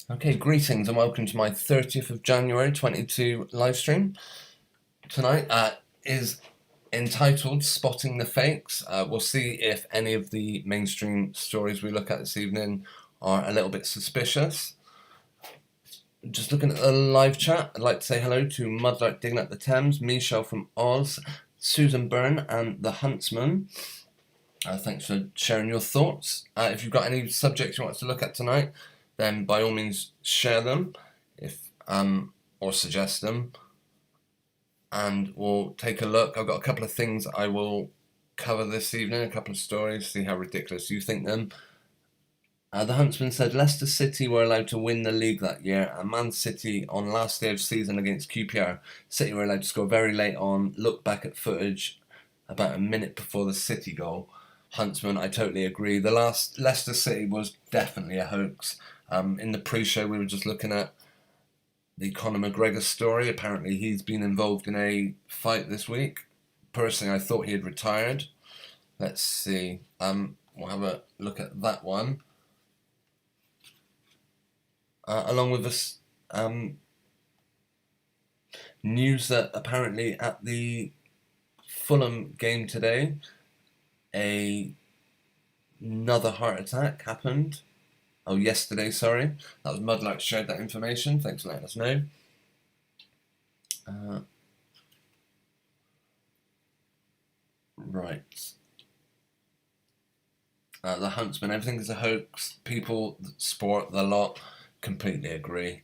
Okay, greetings and welcome to my 30th of January 22 live stream. Tonight is entitled Spotting the Fakes. We'll see if any of the mainstream stories we look at this evening are a little bit suspicious. Just looking at the live chat, I'd like to say hello to Mudlark Digging Up the Thames, Michelle from Oz, Susan Byrne and The Huntsman. Thanks for sharing your thoughts. If you've got any subjects you want us to look at tonight, then by all means share them, or suggest them, and we'll take a look. I've got a couple of things I will cover this evening, a couple of stories, see how ridiculous you think them. The Huntsman said Leicester City were allowed to win the league that year, and Man City on last day of season against QPR. City were allowed to score very late on. Look back at footage about a minute before the City goal. Huntsman, I totally agree. The last Leicester City was definitely a hoax. In the pre-show, we were just looking at the Conor McGregor story. Apparently, he's been involved in a fight this week. Personally, I thought he had retired. Let's see. We'll have a look at that one. Along with this news that apparently at the Fulham game today, another heart attack happened. Oh, yesterday, sorry. That was Mudlark shared that information. Thanks for letting us know. Right. The Huntsman, everything is a hoax. People, sport, the lot, completely agree.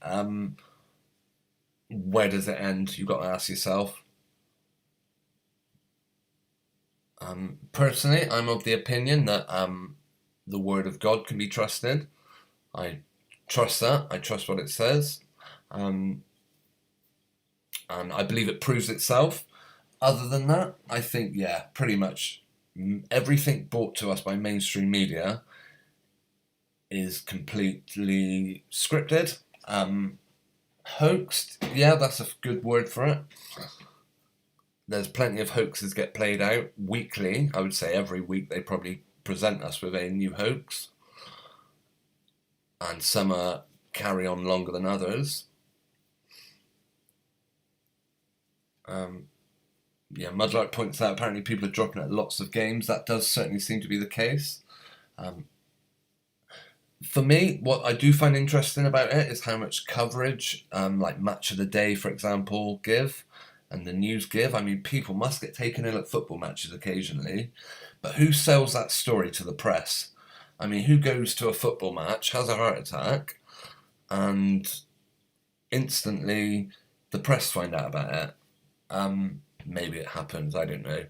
Where does it end? You've got to ask yourself. Personally, I'm of the opinion that the word of God can be trusted. I trust that. I trust what it says. And I believe it proves itself. Other than that, I think, yeah, pretty much everything brought to us by mainstream media is completely scripted. Hoaxed, yeah, that's a good word for it. There's plenty of hoaxes get played out weekly. I would say every week they probably present us with a new hoax. And some carry on longer than others. Yeah, Mudlark points out apparently people are dropping out lots of games. That does certainly seem to be the case. For me, what I do find interesting about it is how much coverage, like Match of the Day, for example, give, and the news give. I mean, people must get taken ill at football matches occasionally, but who sells that story to the press? I mean, who goes to a football match, has a heart attack, and instantly the press find out about it? Maybe it happens, I don't know.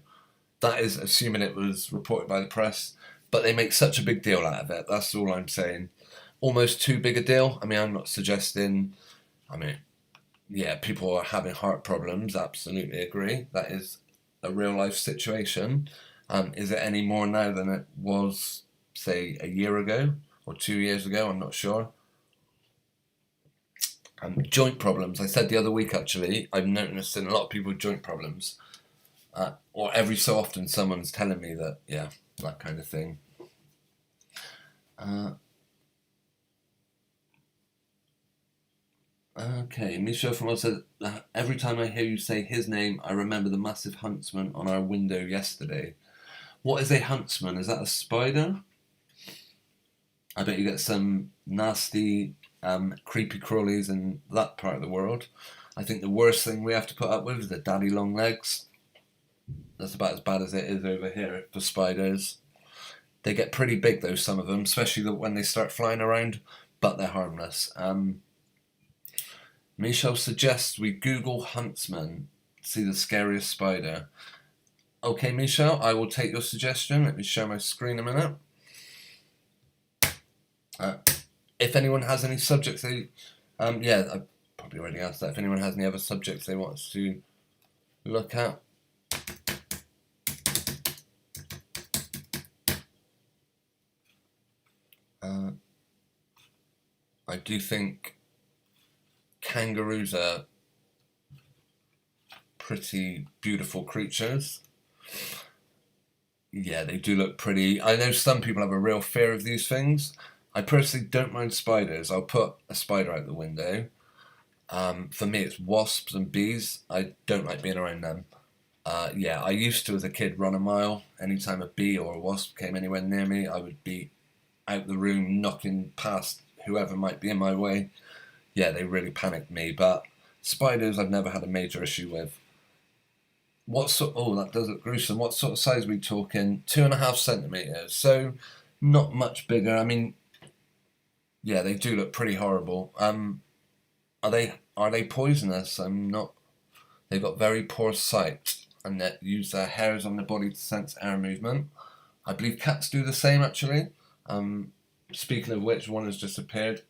That is assuming it was reported by the press, but they make such a big deal out of it. That's all I'm saying. Almost too big a deal. I mean, I'm not suggesting, yeah, people are having heart problems, absolutely agree. That is a real life situation. Is it any more now than it was, say, a year ago or 2 years ago? I'm not sure. Joint problems. I said the other week, actually, I've noticed in a lot of people with joint problems. Or every so often someone's telling me that, yeah, that kind of thing. Okay, Michelle from us said, every time I hear you say his name, I remember the massive huntsman on our window yesterday. What is a huntsman? Is that a spider? I bet you get some nasty, creepy crawlies in that part of the world. I think the worst thing we have to put up with is the daddy long legs. That's about as bad as it is over here for spiders. They get pretty big though, some of them, especially when they start flying around, but they're harmless. Michelle suggests we Google huntsman, see the scariest spider. Okay, Michelle, I will take your suggestion. Let me share my screen a minute. If anyone has any subjects they, yeah, I probably already asked that. If anyone has any other subjects they want us to look at. I do think kangaroos are pretty beautiful creatures. Yeah, they do look pretty. I know some people have a real fear of these things. I personally don't mind spiders. I'll put a spider out the window. For me, it's wasps and bees. I don't like being around them. Yeah, I used to, as a kid, run a mile. Anytime a bee or a wasp came anywhere near me, I would be out the room knocking past whoever might be in my way. Yeah, they really panicked me. But spiders, I've never had a major issue with. What sort? Oh, that does look gruesome. What sort of size are we talking? 2.5 centimeters. So, not much bigger. I mean, yeah, they do look pretty horrible. Are they poisonous? I'm not. They've got very poor sight and that use their hairs on the body to sense air movement. I believe cats do the same actually. Speaking of which, one has just appeared.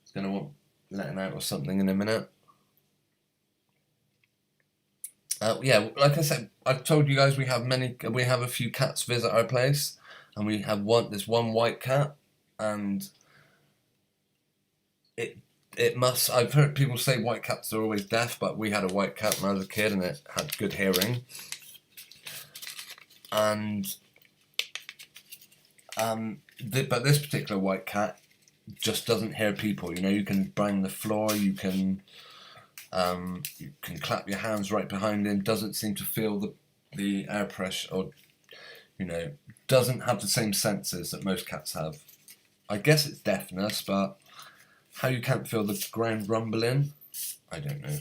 It's going to want letting out or something in a minute. Yeah, like I said, I've told you guys we have a few cats visit our place, and we have this one white cat, and I've heard people say white cats are always deaf, but we had a white cat when I was a kid and it had good hearing. And but this particular white cat just doesn't hear people. You know, you can bang the floor, you can clap your hands right behind him. Doesn't seem to feel the air pressure, or doesn't have the same senses that most cats have. I guess it's deafness, but how you can't feel the ground rumbling, I don't know.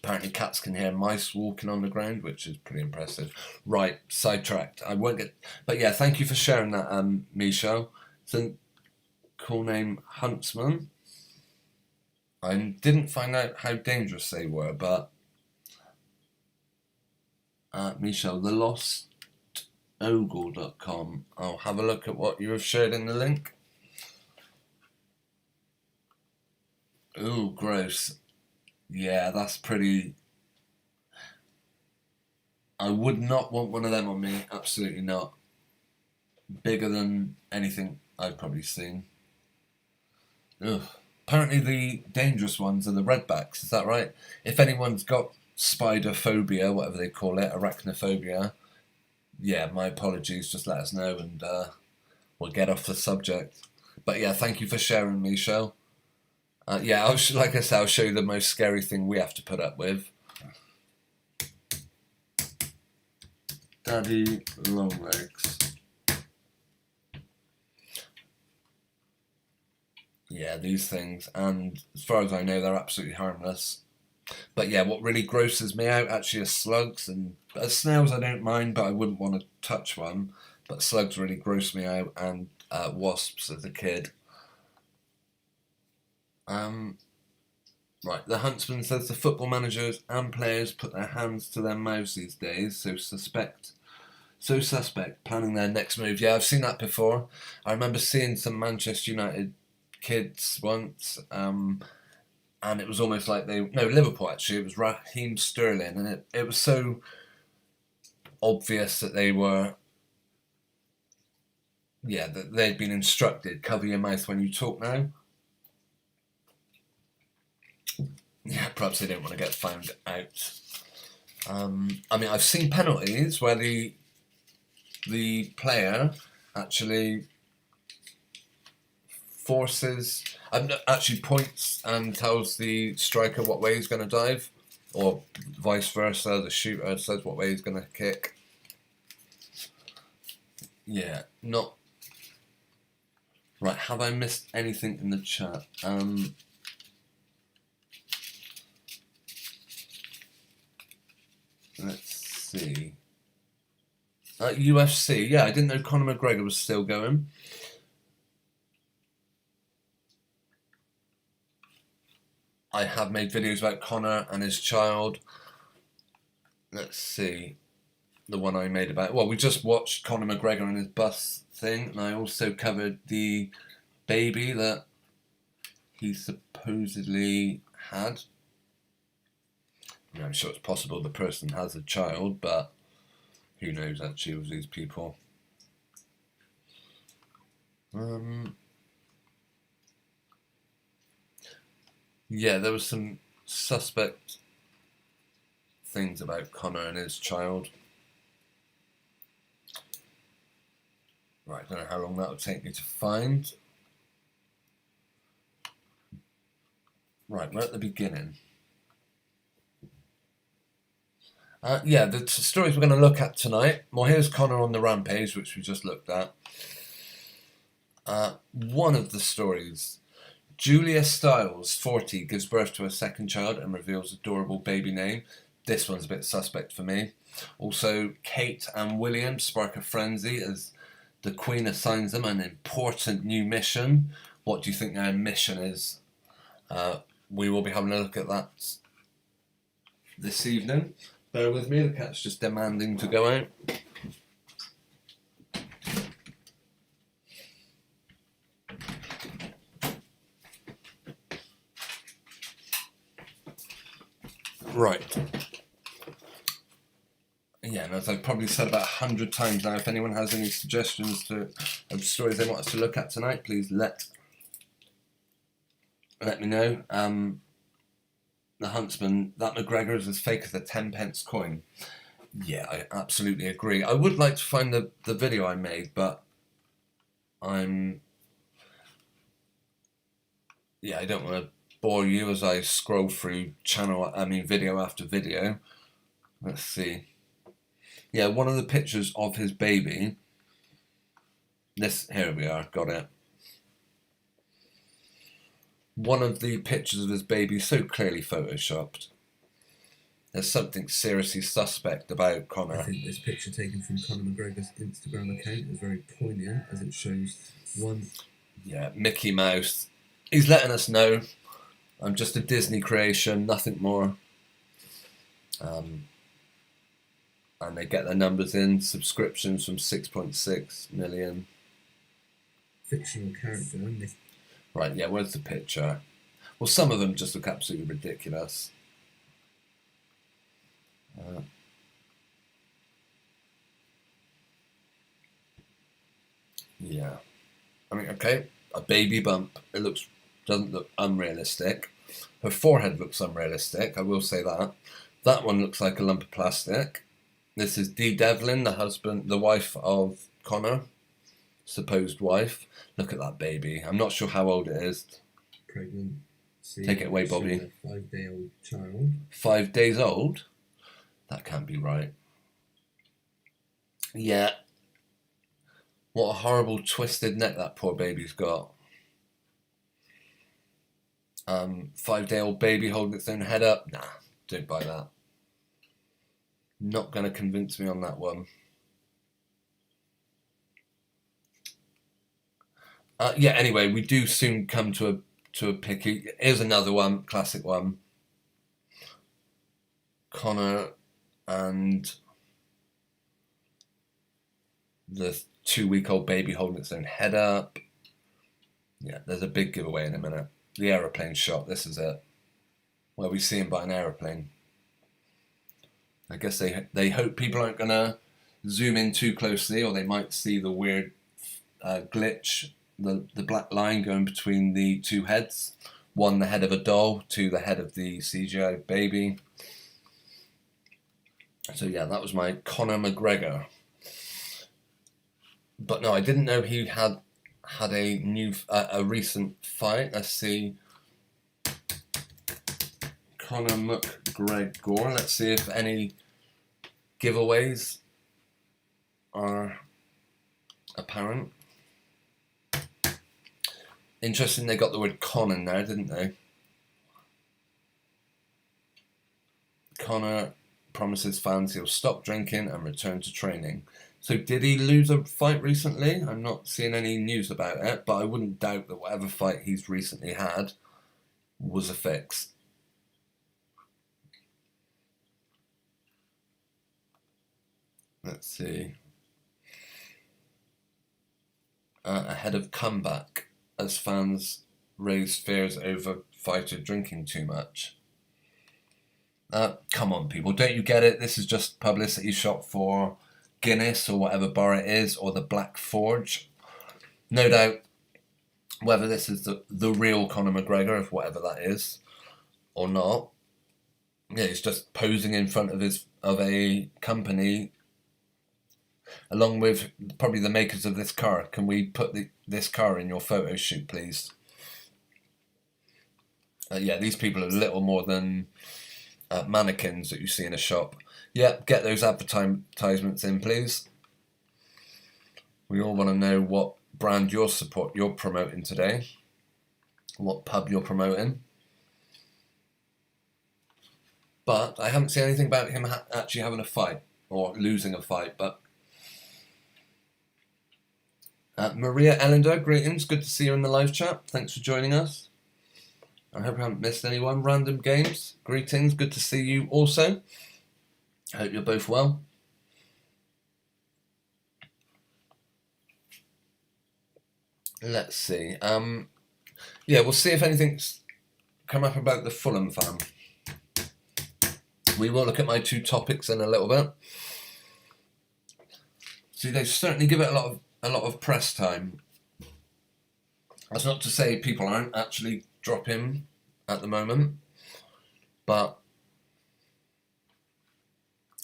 Apparently cats can hear mice walking on the ground, which is pretty impressive. Right, sidetracked. I won't get... But yeah, thank you for sharing that, Michelle. It's a cool name, Huntsman. I didn't find out how dangerous they were, but... Michelle, thelostogle.com. I'll have a look at what you have shared in the link. Ooh, gross. Yeah, that's pretty... I would not want one of them on me. Absolutely not. Bigger than anything I've probably seen. Ugh. Apparently the dangerous ones are the redbacks, is that right? If anyone's got spider phobia, whatever they call it, arachnophobia, yeah, my apologies, just let us know and we'll get off the subject. But yeah, thank you for sharing, Michelle. Yeah, like I said, I'll show you the most scary thing we have to put up with. Daddy Longlegs. Yeah, these things, and as far as I know, they're absolutely harmless. But yeah, what really grosses me out actually are slugs, and snails I don't mind, but I wouldn't want to touch one. But slugs really gross me out, and wasps as a kid. Right, the Huntsman says the football managers and players put their hands to their mouths these days, so suspect, planning their next move. Yeah, I've seen that before. I remember seeing some Manchester United kids once, and it was almost like Liverpool actually, it was Raheem Sterling, and it was so obvious that they were, that they'd been instructed, cover your mouth when you talk now. Yeah, perhaps they didn't want to get found out. I mean, I've seen penalties where the player actually actually points and tells the striker what way he's going to dive, or vice versa, the shooter says what way he's going to kick. Yeah, not... Right, have I missed anything in the chat? Let's see. UFC, yeah, I didn't know Conor McGregor was still going. I have made videos about Conor and his child. Let's see. The one I made about... Well, we just watched Conor McGregor and his bus thing, and I also covered the baby that he supposedly had. I mean, I'm sure it's possible the person has a child, but who knows actually with these people. Yeah, there was some suspect things about Conor and his child. Right, I don't know how long that would take me to find. Right, we're at the beginning. Yeah, the stories we're going to look at tonight. Well, here's Conor on the rampage, which we just looked at. One of the stories. Julia Stiles, 40, gives birth to a second child and reveals adorable baby name. This one's a bit suspect for me. Also, Kate and William spark a frenzy as the Queen assigns them an important new mission. What do you think their mission is? We will be having a look at that this evening. Bear with me, the cat's just demanding to go out. Right. Yeah, and as I've probably said about 100 times now, if anyone has any suggestions of stories they want us to look at tonight, please let me know. The Huntsman, that McGregor is as fake as a 10-pence coin. Yeah, I absolutely agree. I would like to find the video I made, but I don't want to bore you as I scroll through video after video. Let's see. Yeah, one of the pictures of his baby. Here we are, got it. One of the pictures of his baby so clearly photoshopped. There's something seriously suspect about Conor. I think this picture taken from Conor McGregor's Instagram account is very poignant as it shows one. Yeah, Mickey Mouse. He's letting us know I'm just a Disney creation, nothing more. And they get their numbers in, subscriptions from 6.6 million. Fictional character only. Right, yeah, where's the picture? Well, some of them just look absolutely ridiculous. Yeah. I mean, okay, a baby bump. It doesn't look unrealistic. Her forehead looks unrealistic, I will say that. That one looks like a lump of plastic. This is Dee Devlin, the wife of Conor, supposed wife. Look at that baby. I'm not sure how old it is. Pregnant. Take it away, Bobby. A 5-day-old child. 5 days old? That can't be right. Yeah. What a horrible twisted neck that poor baby's got. 5-day-old baby holding its own head up. Nah, don't buy that. Not going to convince me on that one. Anyway, we do soon come to a pick. Here's another one, classic one. Conor and the 2-week-old baby holding its own head up. Yeah, there's a big giveaway in a minute. The aeroplane shot, this is it. Where we see him by an aeroplane. I guess they hope people aren't going to zoom in too closely, or they might see the weird glitch, the black line going between the two heads. One, the head of a doll, two, the head of the CGI baby. So yeah, that was my Conor McGregor. But no, I didn't know he had a recent fight. Let's see. Conor McGregor. Let's see if any giveaways are apparent. Interesting, they got the word con in there, didn't they? Conor promises fans he'll stop drinking and return to training. So did he lose a fight recently? I'm not seeing any news about it, but I wouldn't doubt that whatever fight he's recently had was a fix. Let's see. Ahead of comeback as fans raise fears over fighter drinking too much. Come on, people, don't you get it? This is just publicity shot for Guinness or whatever bar it is, or the Black Forge. No doubt whether this is the real Conor McGregor, if whatever that is, or not. Yeah, he's just posing in front of a company along with probably the makers of this car. Can we put this car in your photo shoot, please? Yeah, these people are little more than mannequins that you see in a shop. Yeah, get those advertisements in, please. We all want to know what brand you're promoting today, what pub you're promoting. But I haven't seen anything about him actually having a fight or losing a fight. But Maria Ellender, greetings. Good to see you in the live chat. Thanks for joining us. I hope I haven't missed anyone. Random Games, greetings. Good to see you also. I hope you're both well. Let's see. Yeah, we'll see if anything's come up about the Fulham fan. We will look at my two topics in a little bit. See, they certainly give it a lot of press time. That's not to say people aren't actually dropping at the moment, but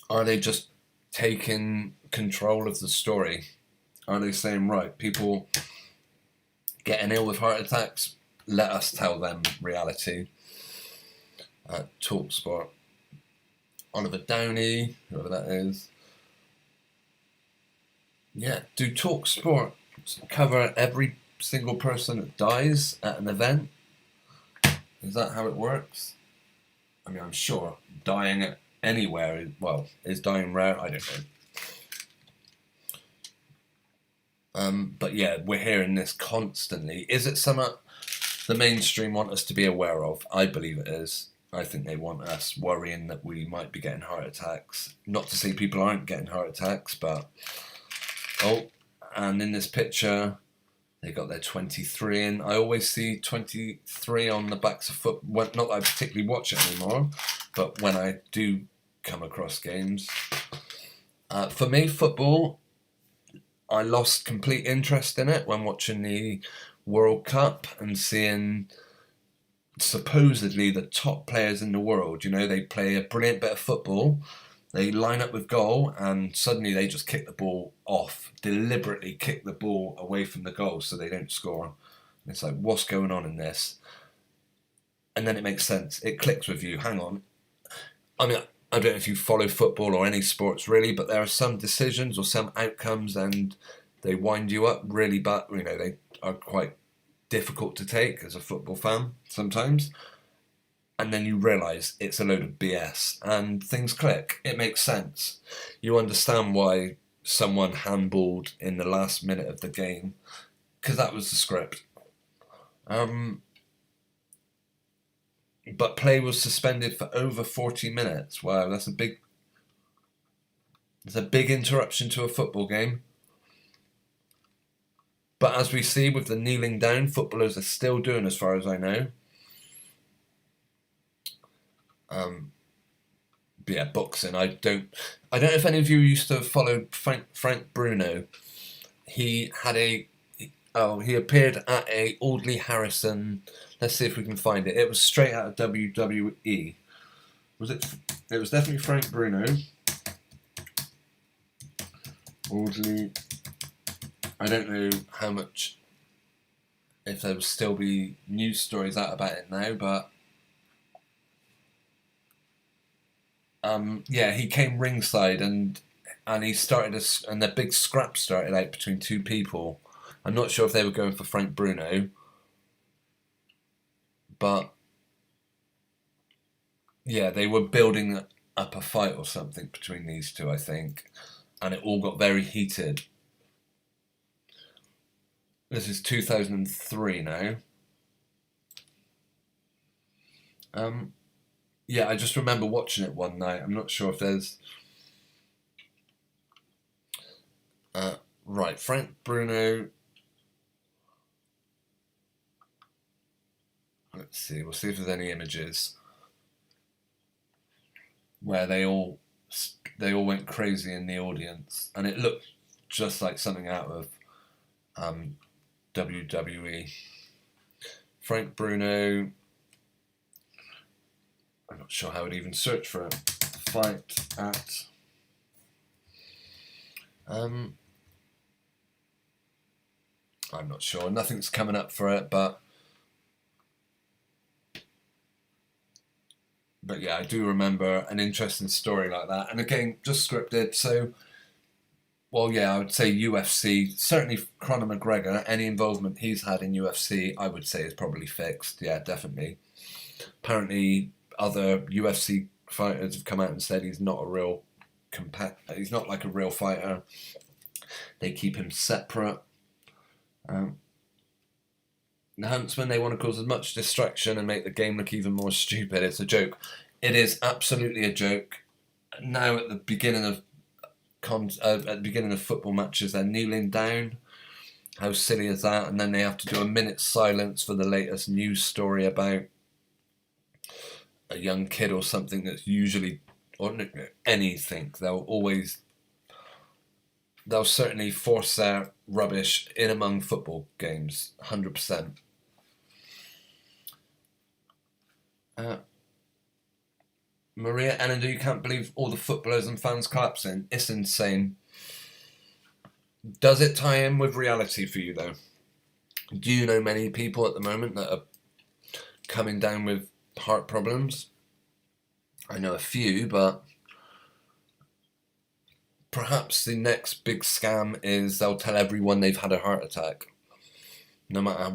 are they just taking control of the story? Are they saying, right, people getting ill with heart attacks, let us tell them reality? TalkSport. Oliver Downey, whoever that is. Yeah, do TalkSport cover every single person that dies at an event? Is that how it works? I mean, I'm sure dying anywhere is dying rare. I don't know. But yeah, we're hearing this constantly. Is it something the mainstream want us to be aware of? I believe it is. I think they want us worrying that we might be getting heart attacks. Not to say people aren't getting heart attacks, but... Oh, and in this picture, they got their 23 in. I always see 23 on the backs of foot. Well, not that I particularly watch it anymore, but when I do come across games. For me, football, I lost complete interest in it when watching the World Cup and seeing supposedly the top players in the world. You know, they play a brilliant bit of football, they line up with goal, and suddenly they just kick the ball off, deliberately kick the ball away from the goal so they don't score. And it's like, what's going on in this? And then it makes sense. It clicks with you. Hang on. I mean, I don't know if you follow football or any sports really, but there are some decisions or some outcomes and they wind you up really bad. You know, they are quite difficult to take as a football fan sometimes. And then you realise it's a load of BS and things click. It makes sense. You understand why someone handballed in the last minute of the game because that was the script. But play was suspended for over 40 minutes. Wow, that's a big interruption to a football game. But as we see with the kneeling down, footballers are still doing, as far as I know. But yeah, boxing. I don't know if any of you used to follow Frank Bruno. He appeared at a Audley Harrison. Let's see if we can find it. It was straight out of WWE. Was it? It was definitely Frank Bruno. Audley. I don't know how much, if there will still be news stories out about it now, but yeah, he came ringside and he started and the big scrap started out between two people. I'm not sure if they were going for Frank Bruno, but yeah, they were building up a fight or something between these two, I think, and it all got very heated. This is 2003 now. Yeah, I just remember watching it one night. I'm not sure if there's... right, Frank Bruno. Let's see, we'll see if there's any images where they all went crazy in the audience, and it looked just like something out of WWE. Frank Bruno. I'm not sure how I'd even search for it. Fight at. I'm not sure. Nothing's coming up for it, but But yeah, I do remember an interesting story like that. And again, just scripted. So, well, yeah, I would say UFC. Certainly, Conor McGregor. Any involvement he's had in UFC, I would say is probably fixed. Yeah, definitely. Apparently, other UFC fighters have come out and said he's not a real he's not like a real fighter. They keep him separate. The Huntsman, they want to cause as much distraction and make the game look even more stupid. It's a joke. It is absolutely a joke. Now at the beginning of football matches, they're kneeling down. How silly is that? And then they have to do a minute's silence for the latest news story about a young kid or something that's usually, or anything. They'll certainly force their rubbish in among football games, 100%. Maria Ennender, you can't believe all the footballers and fans collapsing. It's insane. Does it tie in with reality for you, though? Do you know many people at the moment that are coming down with heart problems? I know a few, but perhaps the next big scam is they'll tell everyone they've had a heart attack. No matter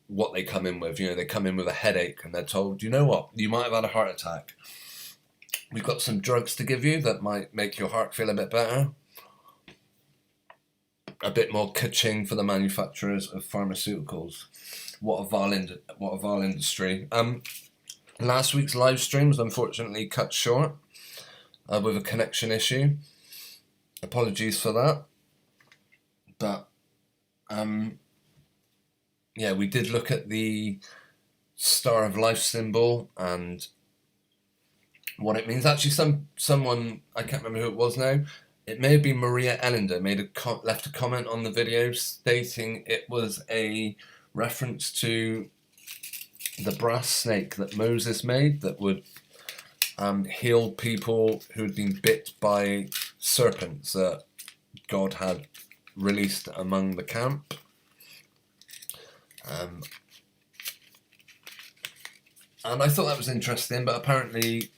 what they come in with. You know, they come in with a headache and they're told, you know what, you might have had a heart attack. We've got some drugs to give you that might make your heart feel a bit better. A bit more ka-ching for the manufacturers of pharmaceuticals. What a vile industry. Last week's live stream was unfortunately cut short with a connection issue. Apologies for that. But yeah, we did look at the Star of Life symbol and what it means. Actually, someone, I can't remember who it was now, it may have been Maria Ellender, left a comment on the video stating it was a reference to the brass snake that Moses made that would heal people who had been bit by serpents that God had released among the camp. And I thought that was interesting, but apparently,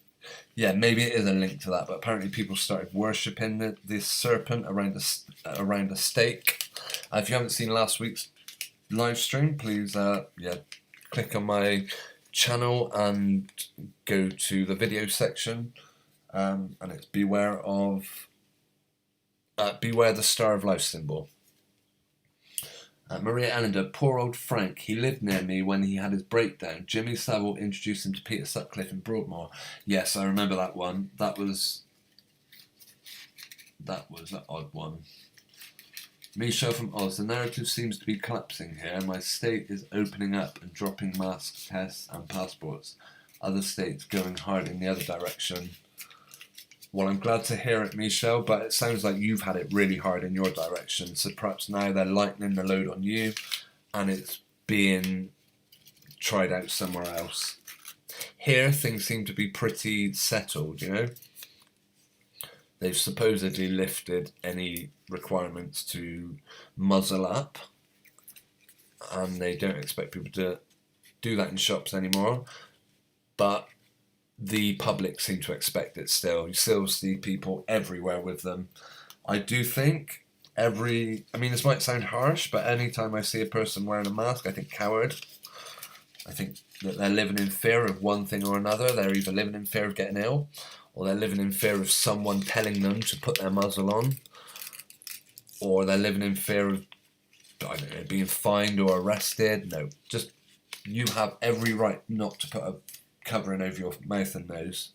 yeah, maybe it is a link to that, but apparently people started worshipping this serpent around a stake. If you haven't seen last week's live stream, please click on my channel and go to the video section, and it's beware the Star of Life symbol. Maria Ellender, poor old Frank. He lived near me when he had his breakdown. Jimmy Savile introduced him to Peter Sutcliffe in Broadmoor. Yes, I remember that one. That was an odd one. Michelle from Oz. The narrative seems to be collapsing here. My state is opening up and dropping mask tests and passports. Other states going hard in the other direction. Well, I'm glad to hear it, Michelle, but it sounds like you've had it really hard in your direction, so perhaps now they're lightening the load on you and it's being tried out somewhere else. Here, things seem to be pretty settled, you know? They've supposedly lifted any requirements to muzzle up, and they don't expect people to do that in shops anymore, but the public seem to expect it still. You still see people everywhere with them. I do think this might sound harsh, but anytime I see a person wearing a mask, I think coward. I think that they're living in fear of one thing or another. They're either living in fear of getting ill, or they're living in fear of someone telling them to put their muzzle on, or they're living in fear of, I don't know, being fined or arrested. No, just you have every right not to put a covering over your mouth and nose.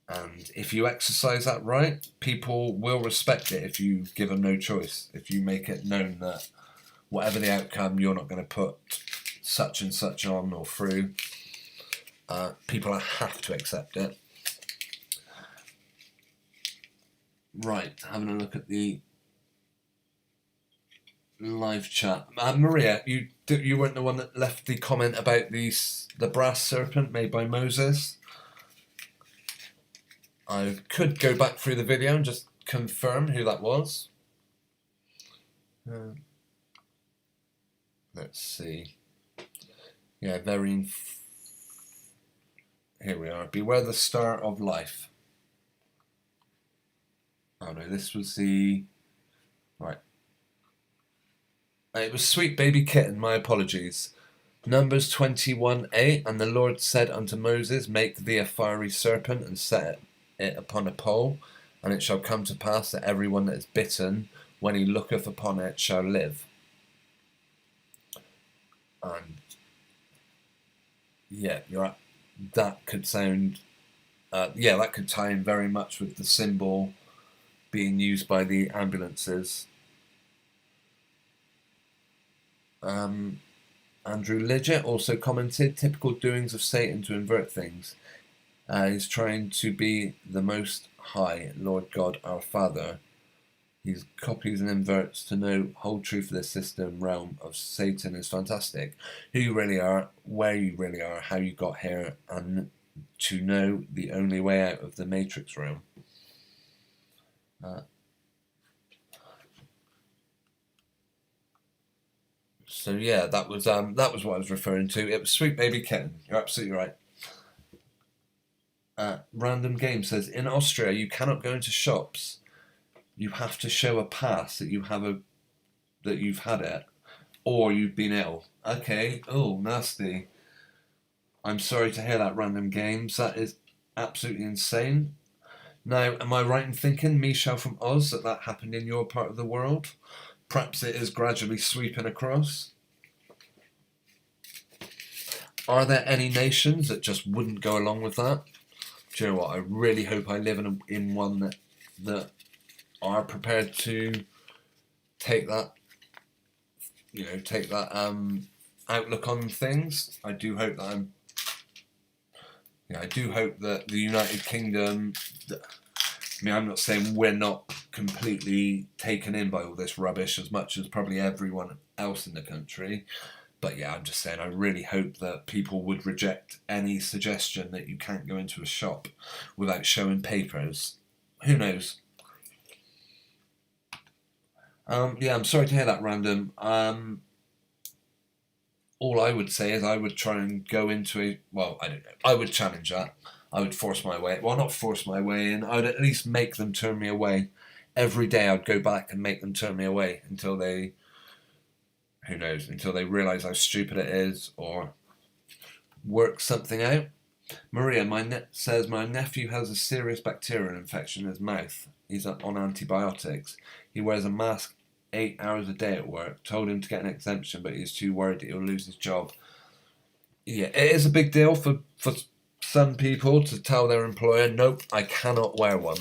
And if you exercise that right, people will respect it if you give them no choice. If you make it known that whatever the outcome, you're not going to put such and such on or through. People have to accept it. Right, having a look at the live chat. Maria, you weren't the one that left the comment about the brass serpent made by Moses. I could go back through the video and just confirm who that was. Let's see. Yeah, very Here we are. Beware the star of life. Oh no, this was the... Right. It was Sweet Baby Kitten, my apologies. Numbers 21:8, and the Lord said unto Moses, make thee a fiery serpent, and set it upon a pole, and it shall come to pass that every one that is bitten, when he looketh upon it, shall live. And yeah, you're right. That could sound... that could tie in very much with the symbol being used by the ambulances. Andrew Lidgett also commented, typical doings of Satan to invert things. He's trying to be the Most High, Lord God, our Father. He copies and inverts to know whole truth of the system realm of Satan is fantastic. Who you really are, where you really are, how you got here, and to know the only way out of the Matrix realm. So yeah, that was what I was referring to. It was Sweet Baby Kitten. You're absolutely right. Random Game says, in Austria you cannot go into shops. You have to show a pass that you've had it, or you've been ill. Okay. Oh, nasty. I'm sorry to hear that, Random Games. That is absolutely insane. Now, am I right in thinking, Michelle from Oz, that happened in your part of the world? Perhaps it is gradually sweeping across. Are there any nations that just wouldn't go along with that? Do you know what? I really hope I live in one that are prepared to take that, outlook on things. I do hope that I do hope that the United Kingdom... I'm not saying we're not completely taken in by all this rubbish as much as probably everyone else in the country. But yeah, I'm just saying I really hope that people would reject any suggestion that you can't go into a shop without showing papers. Who knows? I'm sorry to hear that, Random. All I would say is I would try and go into I don't know. I would challenge that. I would force my way. Well, not force my way in. I would at least make them turn me away. Every day I'd go back and make them turn me away until they... Who knows? Until they realise how stupid it is or work something out. Maria says, my nephew has a serious bacterial infection in his mouth. He's on antibiotics. He wears a mask 8 hours a day at work. Told him to get an exemption, but he's too worried that he'll lose his job. Yeah, it is a big deal for some people to tell their employer, nope, I cannot wear one.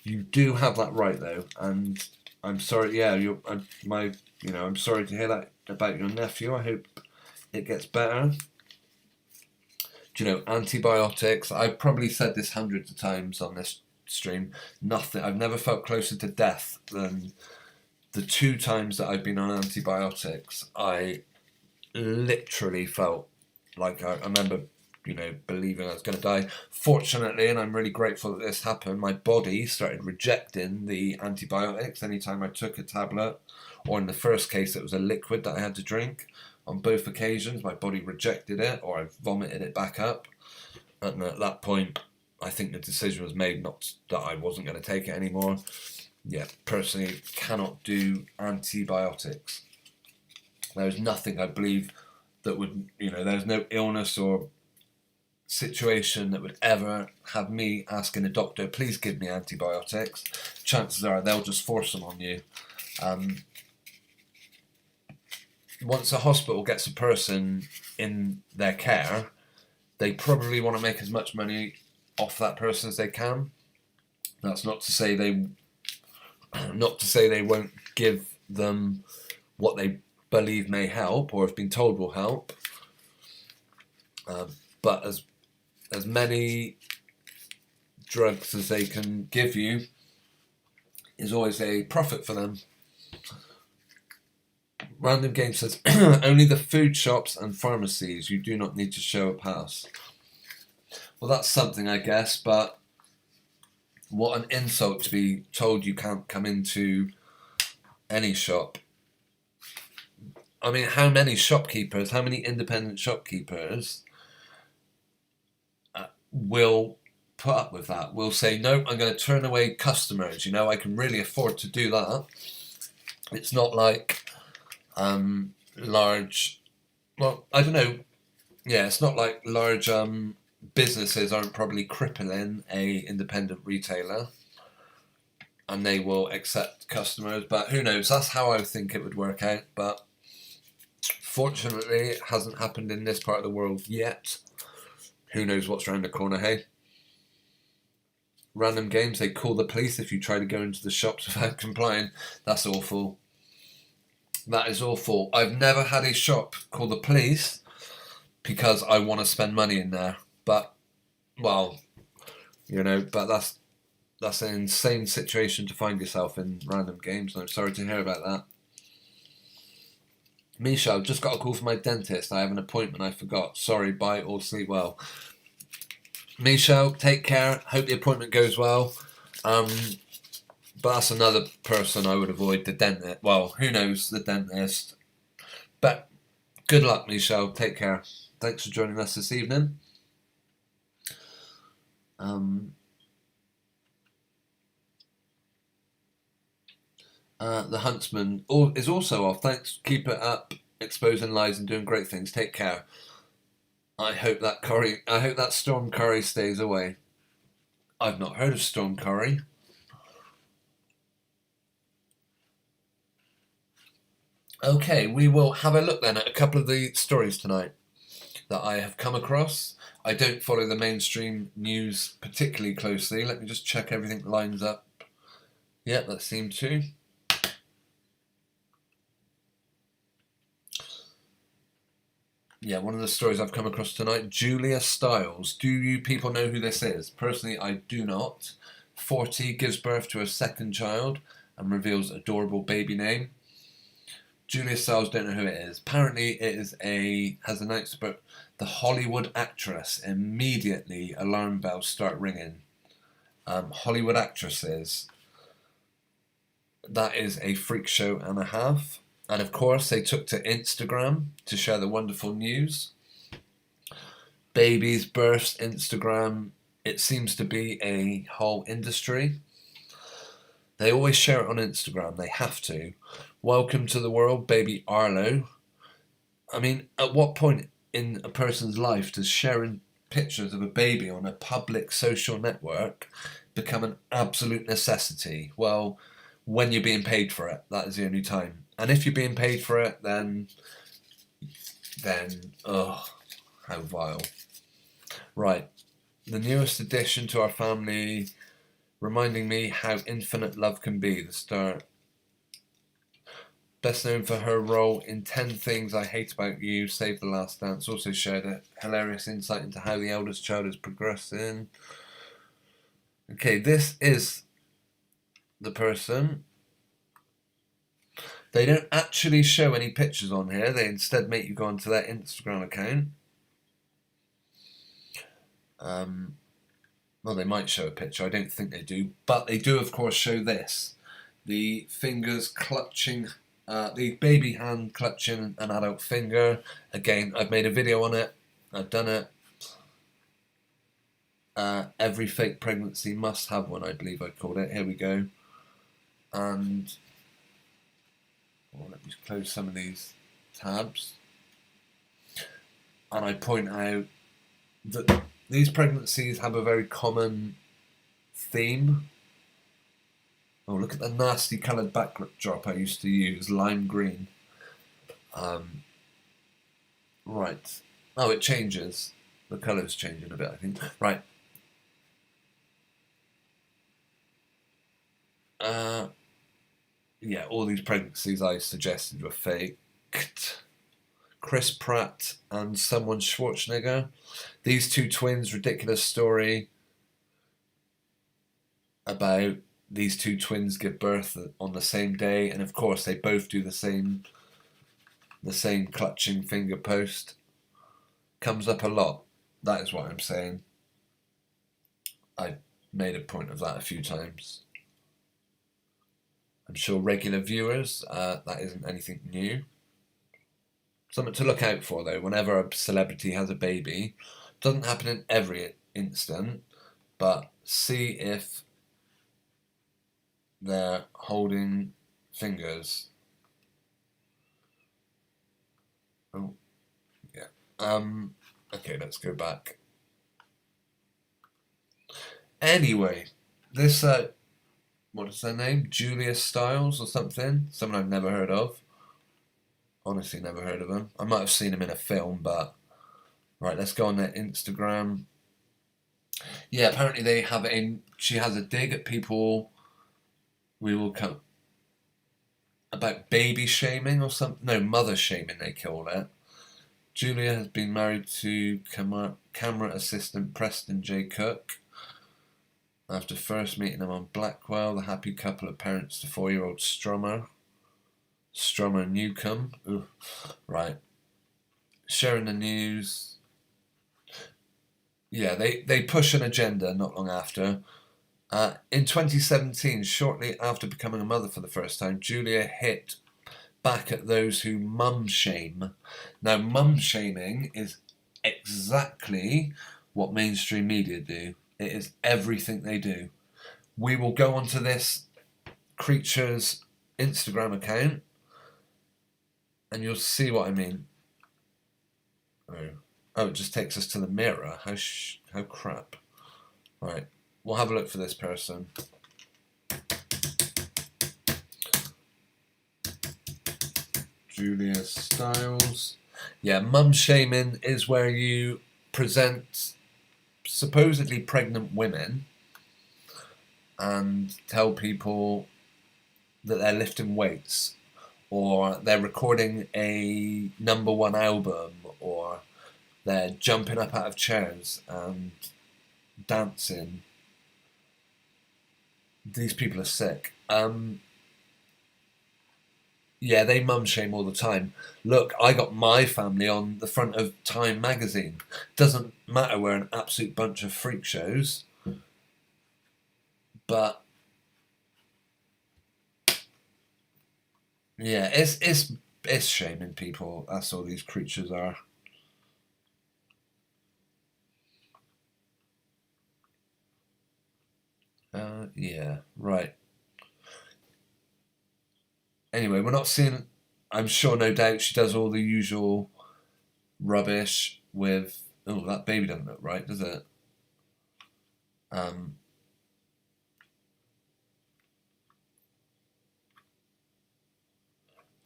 You do have that right though, and I'm sorry. Yeah, I'm sorry to hear that about your nephew. I hope it gets better. Do you know, antibiotics? I've probably said this hundreds of times on this stream. I've never felt closer to death than the 2 times that I've been on antibiotics. I literally felt like I remember, believing I was going to die. Fortunately, and I'm really grateful that this happened, my body started rejecting the antibiotics anytime I took a tablet, or in the first case it was a liquid that I had to drink. On both occasions my body rejected it, or I vomited it back up, and at that point I think the decision was made not that I wasn't going to take it anymore. Yeah, personally cannot do antibiotics. There's nothing I believe that would, there's no illness or situation that would ever have me asking a doctor, please give me antibiotics. Chances are they'll just force them on you. Once a hospital gets a person in their care, they probably want to make as much money off that person as they can. That's not to say they won't give them what they believe may help or have been told will help. But as many drugs as they can give you is always a profit for them. Random Game says, only the food shops and pharmacies, you do not need to show a pass. Well, that's something, I guess, but what an insult to be told you can't come into any shop. I mean, how many independent shopkeepers will put up with that. Will say, no, I'm going to turn away customers. You know, I can really afford to do that. It's not like large, well, I don't know. Yeah, it's not like large businesses aren't probably crippling a independent retailer and they will accept customers, but who knows? That's how I think it would work out, but fortunately it hasn't happened in this part of the world yet. Who knows what's around the corner, hey? Random games, they call the police if you try to go into the shops without complying. That's awful. That is awful. I've never had a shop call the police because I want to spend money in there. But, well, you know, but that's an insane situation to find yourself in, random games. I'm sorry to hear about that. Misha, I've just got a call from my dentist. I have an appointment I forgot. Sorry, bye, all sleep well. Michelle, take care. Hope the appointment goes well. But that's another person I would avoid, the dentist. Well, who knows, the dentist. But good luck, Michelle. Take care. Thanks for joining us this evening. The Huntsman is also off. Thanks. Keep it up. Exposing lies and doing great things. Take care. I hope that Storm Curry stays away. I've not heard of Storm Curry. Okay, we will have a look then at a couple of the stories tonight that I have come across. I don't follow the mainstream news particularly closely. Let me just check everything lines up. Yeah, that seemed to. Yeah, one of the stories I've come across tonight, Julia Stiles. Do you people know who this is? Personally, I do not. 40 gives birth to a second child and reveals adorable baby name. Julia Stiles, don't know who it is. Apparently it has announced about the Hollywood actress. Immediately alarm bells start ringing. Hollywood actresses. That is a freak show and a half. And of course, they took to Instagram to share the wonderful news. Babies, births, Instagram. It seems to be a whole industry. They always share it on Instagram. They have to. Welcome to the world, baby Arlo. I mean, at what point in a person's life does sharing pictures of a baby on a public social network become an absolute necessity? Well, when you're being paid for it, that is the only time. And if you're being paid for it, then, oh, how vile. Right, the newest addition to our family, reminding me how infinite love can be. The star, best known for her role in 10 Things I Hate About You, Save the Last Dance, also shared a hilarious insight into how the eldest child is progressing. Okay, this is the person. They don't actually show any pictures on here. They instead make you go onto their Instagram account. Well, they might show a picture. I don't think they do. But they do, of course, show this. The fingers clutching, the baby hand clutching an adult finger. Again, I've made a video on it. I've done it. Every fake pregnancy must have one, I believe I called it. Here we go. And let me close some of these tabs. And I point out that these pregnancies have a very common theme. Oh, look at the nasty coloured backdrop I used to use, lime green. Right. Oh, it changes. The colour's changing a bit, I think. Right. Yeah, all these pregnancies I suggested were faked. Chris Pratt and someone Schwarzenegger. These two twins, ridiculous story about these two twins give birth on the same day, and of course they both do the same clutching finger post. Comes up a lot. That is what I'm saying. I made a point of that a few times. I'm sure regular viewers, that isn't anything new. Something to look out for though, whenever a celebrity has a baby. Doesn't happen in every instant, but see if they're holding fingers. Oh, yeah. Okay, let's go back. Anyway, this what is her name? Julia Stiles or something? Someone I've never heard of. Honestly, never heard of him. I might have seen him in a film, but right, let's go on their Instagram. Yeah, apparently they have she has a dig at people. We will come about baby shaming or something. No, mother shaming they call it. Julia has been married to camera assistant Preston J. Cook. After first meeting them on Blackwell, the happy couple are parents to 4-year-old Strummer Newcomb. Ooh, right. Sharing the news. Yeah, they push an agenda not long after. In 2017, shortly after becoming a mother for the first time, Julia hit back at those who mum shame. Now, mum shaming is exactly what mainstream media do. It is everything they do. We will go onto this creature's Instagram account and you'll see what I mean. Oh, it just takes us to the mirror. How crap. Right, we'll have a look for this person. Julia Stiles. Yeah, mum shaming is where you present supposedly pregnant women and tell people that they're lifting weights or they're recording a #1 album or they're jumping up out of chairs and dancing. These people are sick. Yeah, they mum shame all the time. Look, I got my family on the front of Time magazine. Doesn't matter, we're an absolute bunch of freak shows. But yeah, it's shaming people. That's all these creatures are. Yeah, right. Anyway, we're not seeing. I'm sure, no doubt, she does all the usual rubbish with. Oh, that baby doesn't look right, does it?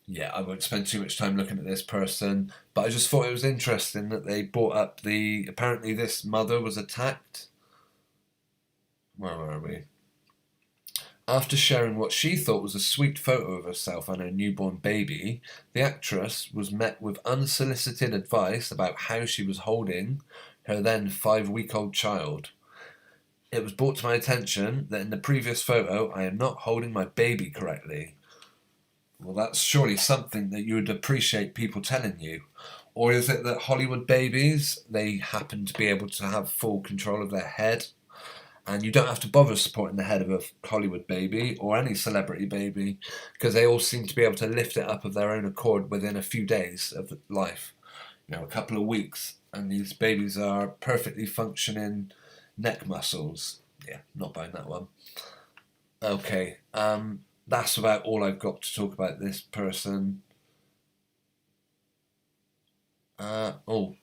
Yeah, I won't spend too much time looking at this person, but I just thought it was interesting that they brought up the. Apparently, this mother was attacked. Where were we? After sharing what she thought was a sweet photo of herself and her newborn baby, the actress was met with unsolicited advice about how she was holding her then 5-week-old child. It was brought to my attention that in the previous photo I am not holding my baby correctly. Well, that's surely something that you would appreciate people telling you. Or is it that Hollywood babies, they happen to be able to have full control of their head? And you don't have to bother supporting the head of a Hollywood baby or any celebrity baby because they all seem to be able to lift it up of their own accord within a few days of life. You know, a couple of weeks. And these babies are perfectly functioning neck muscles. Yeah, not buying that one. Okay, that's about all I've got to talk about this person.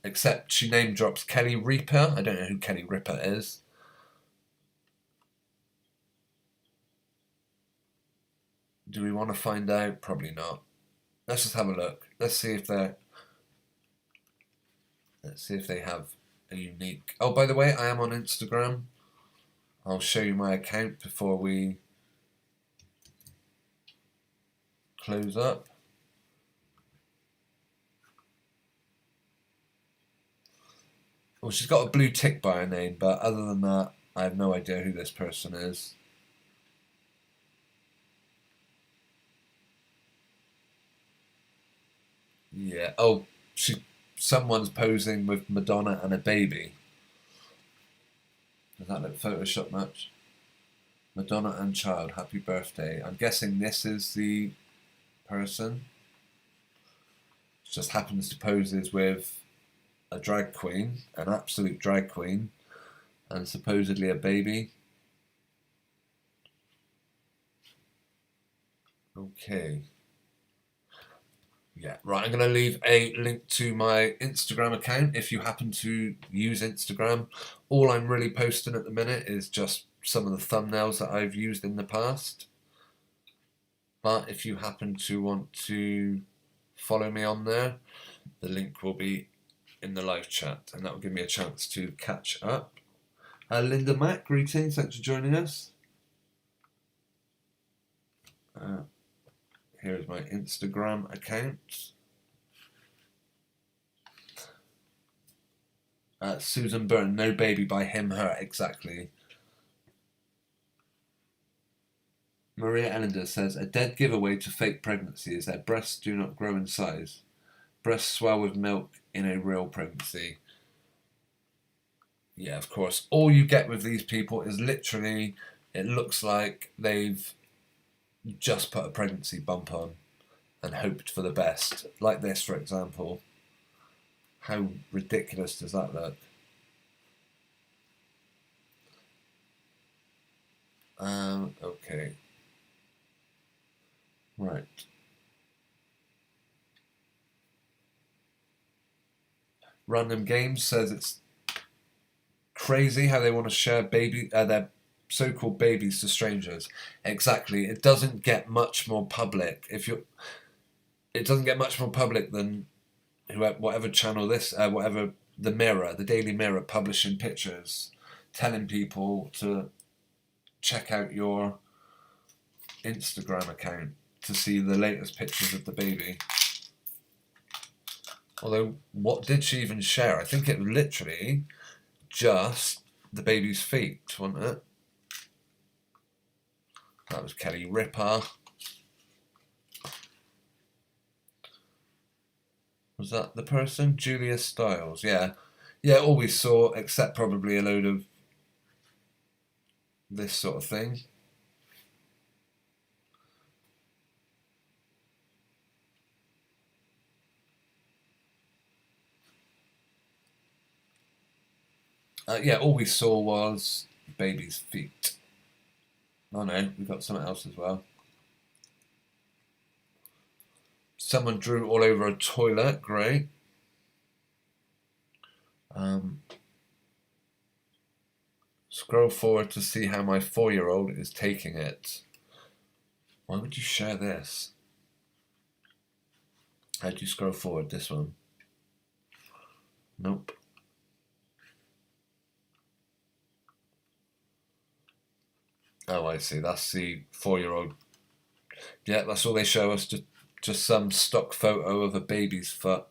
Except she name drops Kelly Ripa. I don't know who Kelly Ripa is. Do we want to find out? Probably not. Let's just have a look. Let's see if they have a unique. Oh, by the way, I am on Instagram. I'll show you my account before we close up. Well, she's got a blue tick by her name, but other than that, I have no idea who this person is. Yeah. Oh, someone's posing with Madonna and a baby. Does that look Photoshop much? Madonna and child, happy birthday. I'm guessing this is the person. Just happens to poses with a drag queen, an absolute drag queen. and supposedly a baby. Okay. Yeah, right. I'm going to leave a link to my Instagram account if you happen to use Instagram. All I'm really posting at the minute is just some of the thumbnails that I've used in the past. But if you happen to want to follow me on there, the link will be in the live chat, and that will give me a chance to catch up. Linda Mack, greetings. Thanks for joining us. Here's my Instagram account. Susan Byrne, no baby by him, her, exactly. Maria Ellender says, a dead giveaway to fake pregnancy is that breasts do not grow in size. Breasts swell with milk in a real pregnancy. Yeah, of course. All you get with these people is literally, it looks like they've just put a pregnancy bump on and hoped for the best. Like this, for example. How ridiculous does that look? Okay. Right. Random Games says it's crazy how they want to share their so-called babies to strangers. Exactly. It doesn't get much more public. It doesn't get much more public than whatever channel whatever the Mirror, the Daily Mirror, publishing pictures, telling people to check out your Instagram account to see the latest pictures of the baby. Although, what did she even share? I think it was literally just the baby's feet, wasn't it? That was Kelly Ripa. Was that the person? Julia Stiles, yeah. Yeah, all we saw, except probably a load of this sort of thing. Yeah, all we saw was baby's feet. Oh no, we've got something else as well. Someone drew all over a toilet, great. Scroll forward to see how my 4-year-old is taking it. Why would you share this? How do you scroll forward? This one? Nope. Oh, I see. That's the 4-year-old. Yeah, that's all they show us. Just some stock photo of a baby's foot.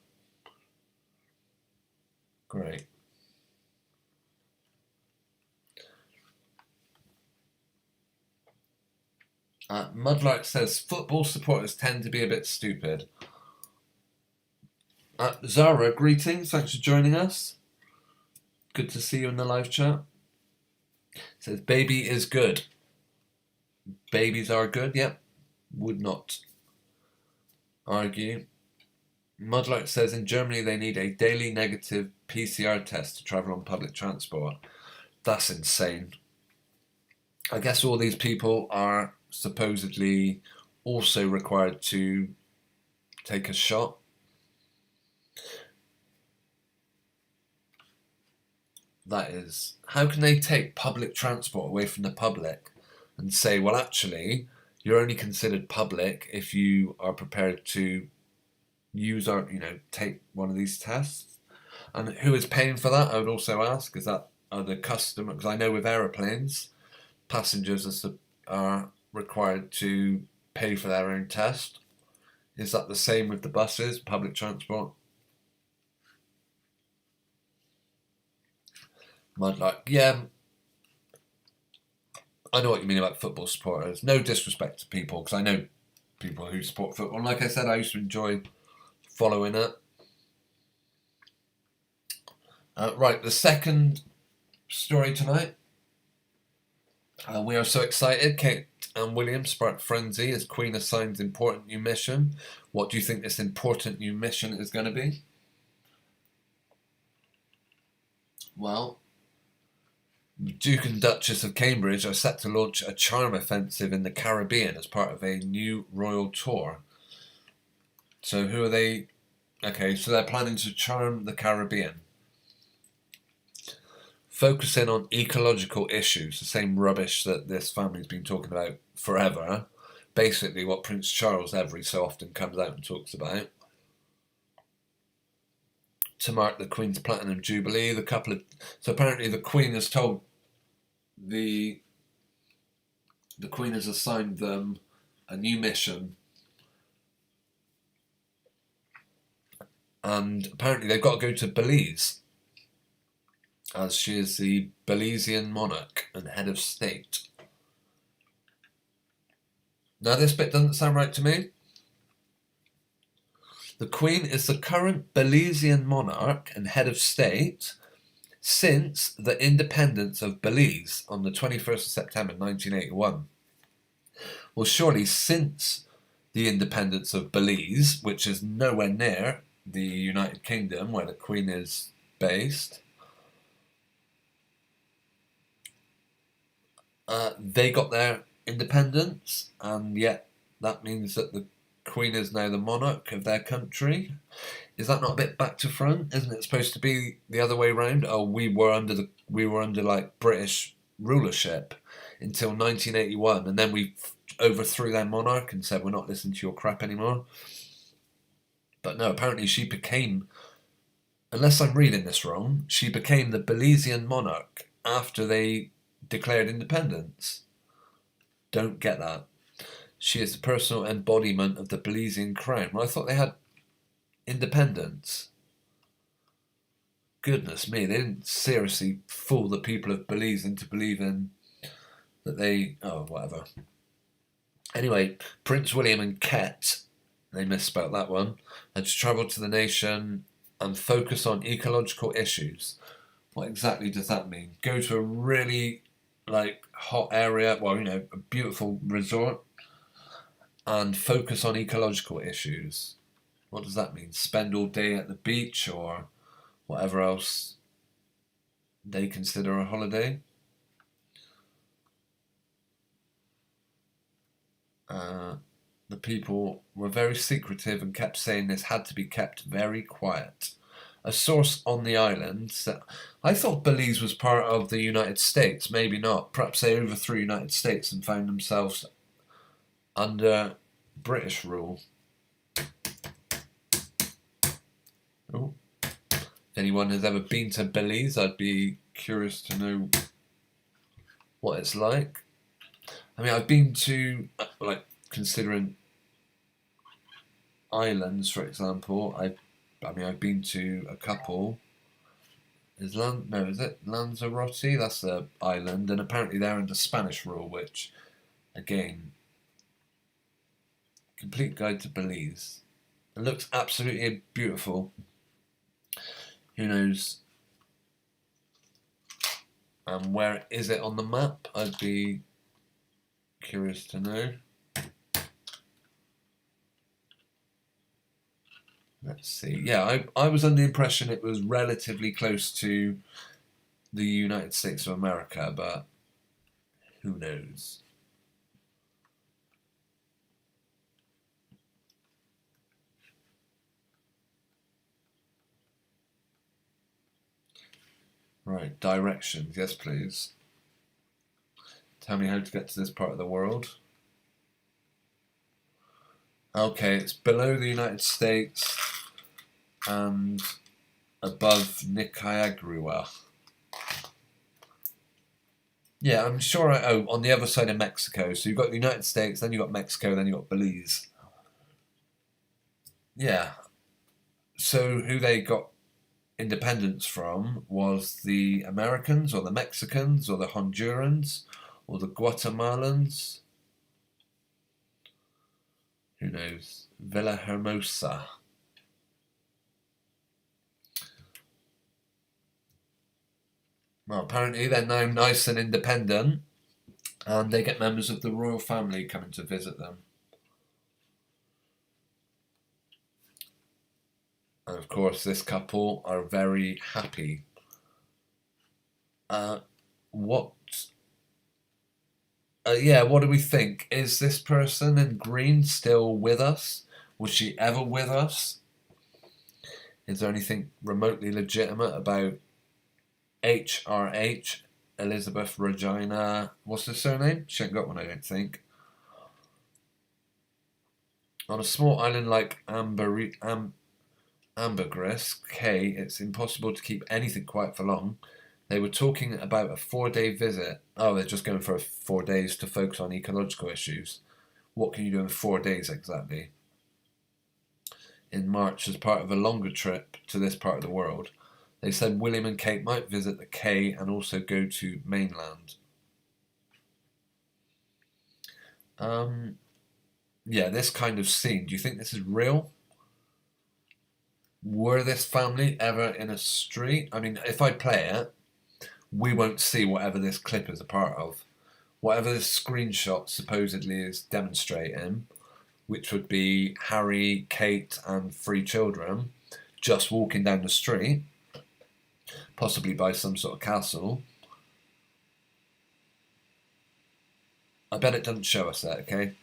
Great. Mudlark says football supporters tend to be a bit stupid. Zara, greetings. Thanks for joining us. Good to see you in the live chat. Says baby is good. Babies are good. Yep. Would not argue. Mudlark says in Germany they need a daily negative PCR test to travel on public transport. That's insane. I guess all these people are supposedly also required to take a shot. That is, how can they take public transport away from the public and say, well, actually, you're only considered public if you are prepared to take one of these tests? And who is paying for that? I would also ask, is that the customer? Because I know with aeroplanes, passengers are required to pay for their own test. Is that the same with the buses, public transport? Mudlark, yeah, I know what you mean about football supporters. No disrespect to people, because I know people who support football. And like I said, I used to enjoy following it. Right, the second story tonight. We are so excited. Kate and William spark frenzy as Queen assigns important new mission. What do you think this important new mission is going to be? Well, Duke and Duchess of Cambridge are set to launch a charm offensive in the Caribbean as part of a new royal tour. So who are they? Okay, so they're planning to charm the Caribbean. Focusing on ecological issues, the same rubbish that this family's been talking about forever. Basically what Prince Charles every so often comes out and talks about. To mark the Queen's Platinum Jubilee, so apparently the Queen has told the Queen has assigned them a new mission, and apparently they've got to go to Belize, as she is the Belizean monarch and head of state. Now this bit doesn't sound right to me. The Queen is the current Belizean monarch and head of state since the independence of Belize on the 21st of September 1981. Well, surely since the independence of Belize, which is nowhere near the United Kingdom where the Queen is based, they got their independence, and yet that means that the Queen is now the monarch of their country. Is that not a bit back to front? Isn't it supposed to be the other way around? Oh, we were under like British rulership until 1981, and then we overthrew their monarch and said we're not listening to your crap anymore. But no, apparently she became, unless I'm reading this wrong, she became the Belizean monarch after they declared independence. Don't get that. She is the personal embodiment of the Belizean crown. Well, I thought they had independence. Goodness me, they didn't seriously fool the people of Belize into believing that they... Oh, whatever. Anyway, Prince William and Kate, they misspelt that one, had to travel to the nation and focus on ecological issues. What exactly does that mean? Go to a really, hot area, well, a beautiful resort, and focus on ecological issues. What does that mean? Spend all day at the beach or whatever else they consider a holiday? The people were very secretive and kept saying this had to be kept very quiet. A source on the island said, I thought Belize was part of the United States. Maybe not. Perhaps they overthrew the United States and found themselves under British rule. Oh. If anyone has ever been to Belize, I'd be curious to know what it's like. I mean, I've been to, considering islands, for example, I've been to a couple. Is it Lanzarote? That's the island, and apparently they're under Spanish rule, which, again, complete guide to Belize. It looks absolutely beautiful. Who knows? And where is it on the map? I'd be curious to know. Let's see. Yeah, I was under the impression it was relatively close to the United States of America, but who knows? Right, directions. Yes, please. Tell me how to get to this part of the world. Okay, it's below the United States and above Nicaragua. Yeah, I'm sure on the other side of Mexico. So you've got the United States, then you've got Mexico, then you've got Belize. Yeah. So who they got independence from was the Americans or the Mexicans or the Hondurans or the Guatemalans. Who knows? Villahermosa. Well, apparently they're now nice and independent, and they get members of the royal family coming to visit them. And of course, this couple are very happy. what? Yeah, what do we think? Is this person in green still with us? Was she ever with us? Is there anything remotely legitimate about HRH, Elizabeth Regina? What's her surname? She ain't got one, I don't think. On a small island like Ambergris Cay, it's impossible to keep anything quiet for long. They were talking about a 4-day visit. Oh, they're just going for 4 days to focus on ecological issues. What can you do in 4 days exactly? In March, as part of a longer trip to this part of the world, they said William and Kate might visit the Cay and also go to mainland. Yeah, this kind of scene. Do you think this is real? Were this family ever in a street? I mean, if I play it, we won't see whatever this clip is a part of. Whatever this screenshot supposedly is demonstrating, which would be Harry, Kate, and 3 children just walking down the street, possibly by some sort of castle. I bet it doesn't show us that, okay?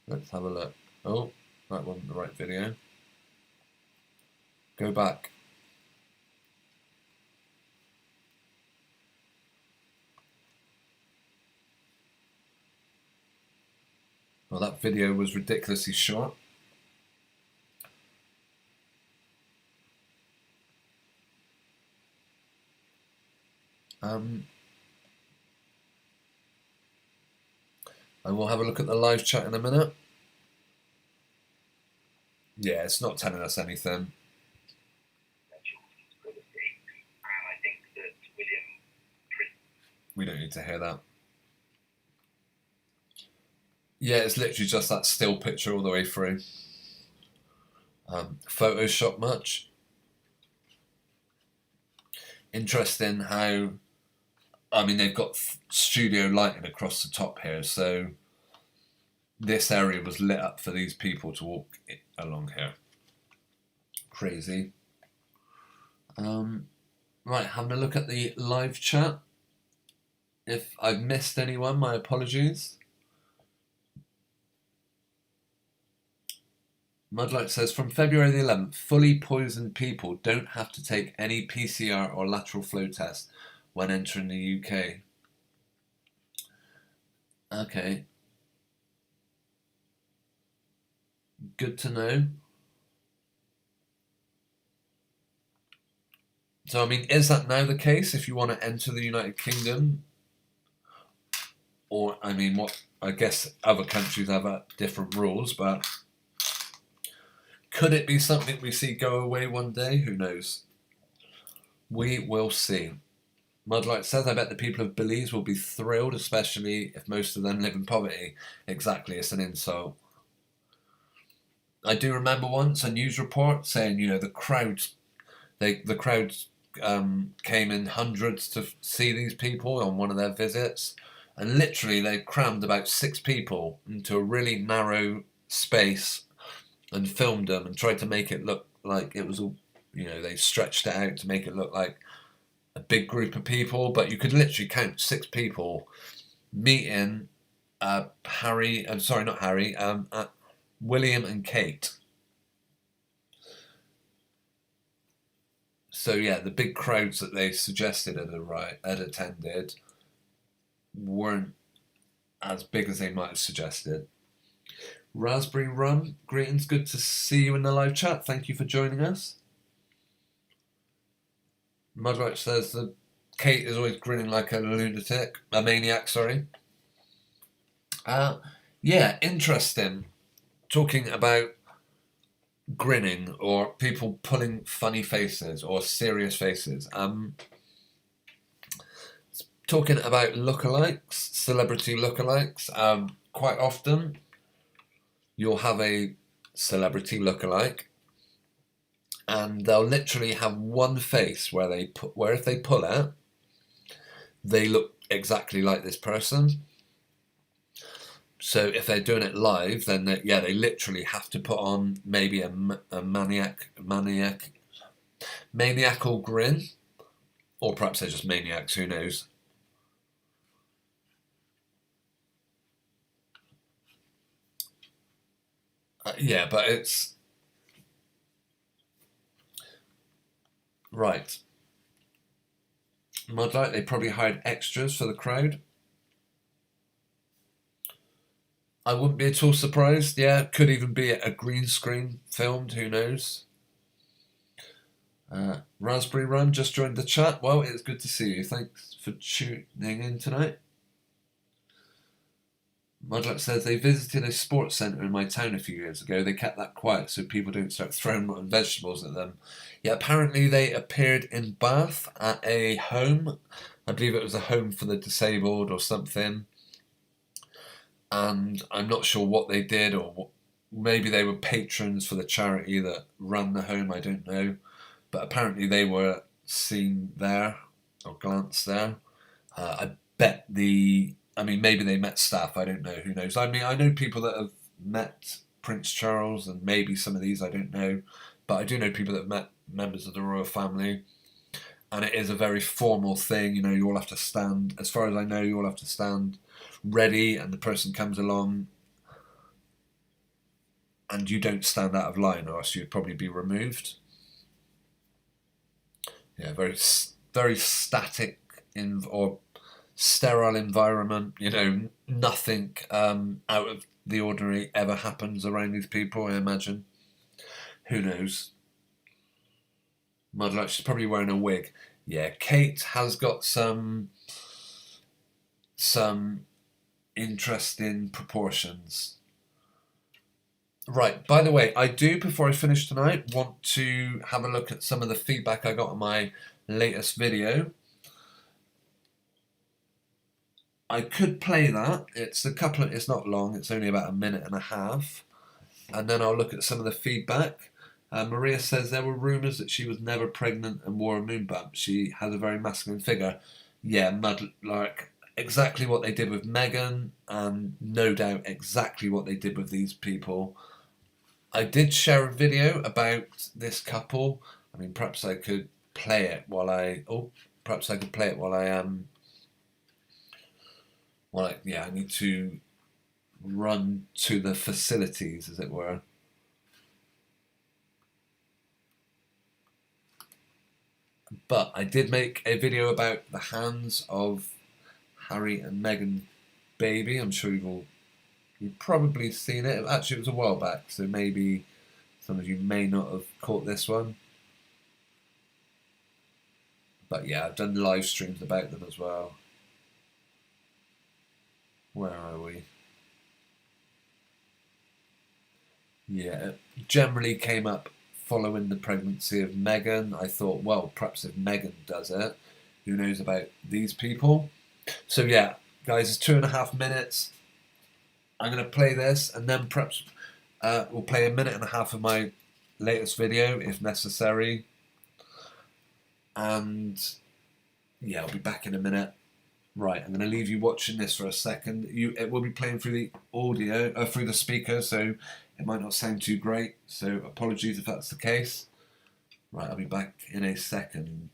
Let's have a look. Oh, that wasn't the right video. Go back. Well, that video was ridiculously short. I will have a look at the live chat in a minute. Yeah, it's not telling us anything. We don't need to hear that. Yeah, it's literally just that still picture all the way through. Photoshop much? Interesting how, I mean, they've got studio lighting across the top here, so this area was lit up for these people to walk along here. Crazy. Right, having a look at the live chat. If I've missed anyone, my apologies. Mudlight says, from February the 11th, fully poisoned people don't have to take any PCR or lateral flow test when entering the UK. Okay. Good to know. So, I mean, is that now the case if you want to enter the United Kingdom? Or, I mean, what? I guess other countries have different rules, but could it be something we see go away one day? Who knows? We will see. Mudlight says, I bet the people of Belize will be thrilled, especially if most of them live in poverty. Exactly, it's an insult. I do remember once a news report saying, you know, the crowds came in hundreds to see these people on one of their visits, and literally they crammed about 6 people into a really narrow space and filmed them and tried to make it look like it was all, you know, they stretched it out to make it look like a big group of people, but you could literally count 6 people meeting William and Kate. So yeah, the big crowds that they suggested had attended weren't as big as they might have suggested. Raspberry Rum, greetings, good to see you in the live chat. Thank you for joining us. Mudlight says that Kate is always grinning like a maniac, sorry. Yeah, interesting. Talking about grinning or people pulling funny faces or serious faces. Talking about lookalikes, celebrity lookalikes. Quite often, you'll have a celebrity lookalike, and they'll literally have one face where if they pull it, they look exactly like this person. So if they're doing it live, then they literally have to put on maybe a maniacal grin, Or perhaps they're just maniacs, who knows. Yeah, but it's... Right. Mudlight, they probably hired extras for the crowd. I wouldn't be at all surprised. Yeah, could even be a green screen filmed, who knows. Raspberry Run just joined the chat. Well, it's good to see you. Thanks for tuning in tonight. Mudlight says they visited a sports centre in my town a few years ago. They kept that quiet so people don't start throwing rotten vegetables at them. Yeah, apparently they appeared in Bath at a home. I believe it was a home for the disabled or something. And I'm not sure what they did, or maybe they were patrons for the charity that ran the home. I don't know. But apparently they were seen there or glanced there. I bet maybe they met staff. I don't know. Who knows? I mean, I know people that have met Prince Charles, and maybe some of these I don't know, but I do know people that have met members of the royal family, and it is a very formal thing. You know, you all have to stand. As far as I know, you all have to stand ready, and the person comes along, and you don't stand out of line, or else you'd probably be removed. Yeah, very very static or sterile environment. You know, nothing out of the ordinary ever happens around these people, I imagine. Who knows? Mudlight, she's probably wearing a wig. Yeah, Kate has got some interesting proportions. Right, by the way, I do, before I finish tonight, want to have a look at some of the feedback I got on my latest video. I could play that. It's not long, it's only about a minute and a half. And then I'll look at some of the feedback. Maria says there were rumours that she was never pregnant and wore a moon bump. She has a very masculine figure. Yeah, Mudlark, exactly what they did with Meghan, and no doubt exactly what they did with these people. I did share a video about this couple. I mean, perhaps I could play it while I... Oh, perhaps I could play it while I am... I need to run to the facilities, as it were. But I did make a video about the hands of Harry and Meghan baby. I'm sure you've probably seen it. Actually, it was a while back, so maybe some of you may not have caught this one. But yeah, I've done live streams about them as well. Where are we? Yeah, it generally came up following the pregnancy of Meghan. I thought, well, perhaps if Meghan does it, who knows about these people? So yeah, guys, it's 2.5 minutes. I'm going to play this, and then perhaps we'll play a minute and a half of my latest video, if necessary. And yeah, I'll be back in a minute. Right, I'm going to leave you watching this for a second. It will be playing through the audio, through the speaker, so it might not sound too great. So apologies if that's the case. Right, I'll be back in a second.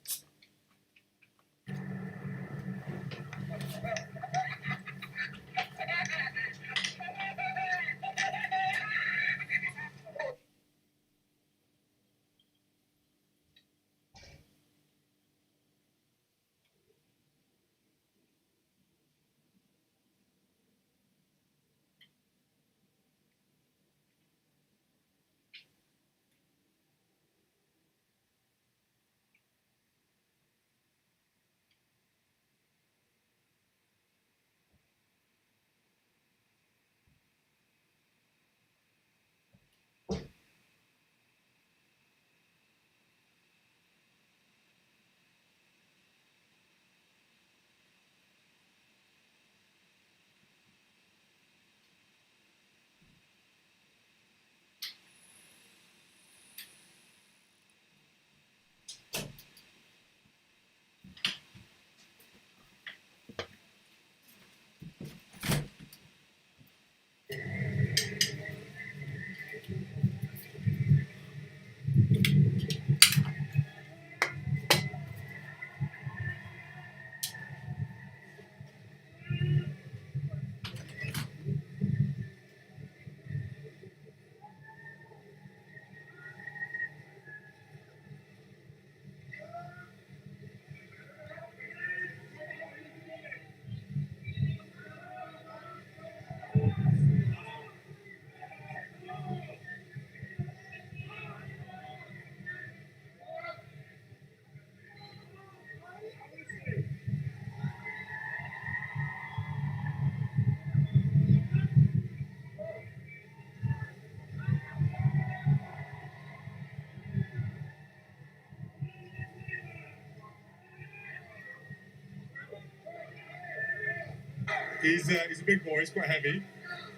He's a big boy. He's quite heavy,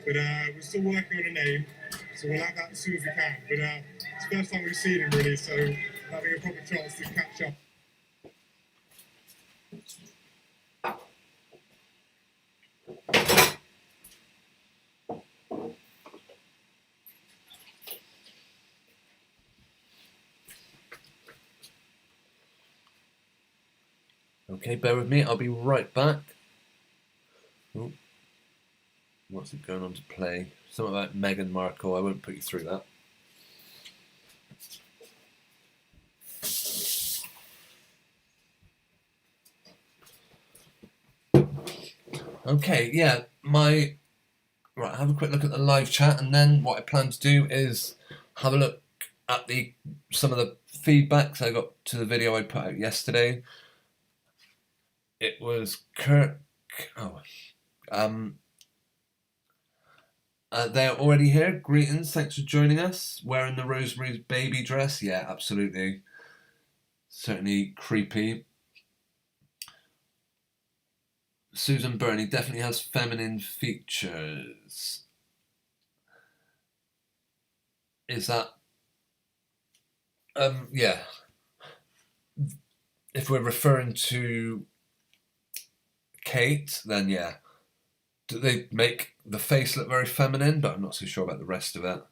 but we're still working on a name, so we'll have that as soon as we can. But it's the first time we've seen him really, so having a proper chance to catch up. Okay, bear with me. I'll be right back. Oh, what's it going on to play? Something about Meghan Markle. I won't put you through that. Okay, yeah, right, have a quick look at the live chat, and then what I plan to do is have a look at some of the feedbacks I got to the video I put out yesterday. It was Kirk. They're already here. Greetings, thanks for joining us. Wearing the Rosemary's Baby dress, yeah, absolutely. Certainly creepy. Susan Burney definitely has feminine features. Is that... yeah. If we're referring to Kate, then yeah. Do they make the face look very feminine? But I'm not so sure about the rest of it.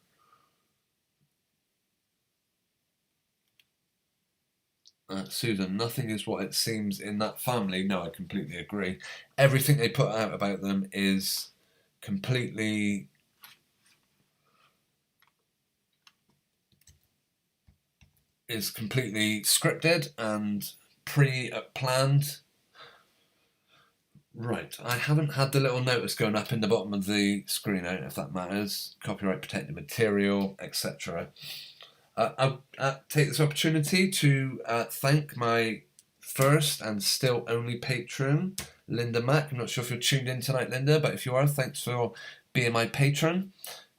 Susan, nothing is what it seems in that family. No, I completely agree. Everything they put out about them is completely scripted and pre-planned. Right, I haven't had the little notice going up in the bottom of the screen, I don't know if that matters. Copyright protected material, etc. I'll take this opportunity to thank my first and still only patron, Linda Mack. I'm not sure if you're tuned in tonight, Linda, but if you are, thanks for being my patron.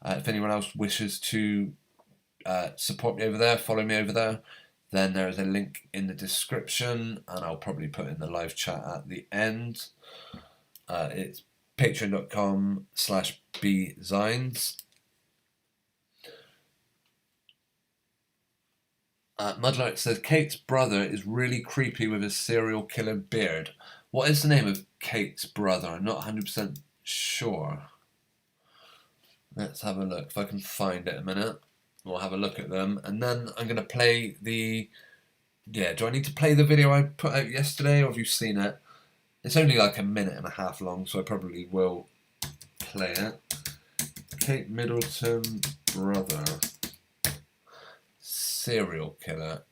If anyone else wishes to support me over there, follow me over there, then there is a link in the description, and I'll probably put in the live chat at the end. It's patreon.com/bzines. Mudlight says Kate's brother is really creepy with his serial killer beard. What is the name of Kate's brother? I'm not 100% sure. Let's have a look. If I can find it a minute, we'll have a look at them. And then I'm going to play the... Yeah, do I need to play the video I put out yesterday, or have you seen it? It's only like a minute and a half long, so I probably will play it. Kate Middleton brother. Serial killer.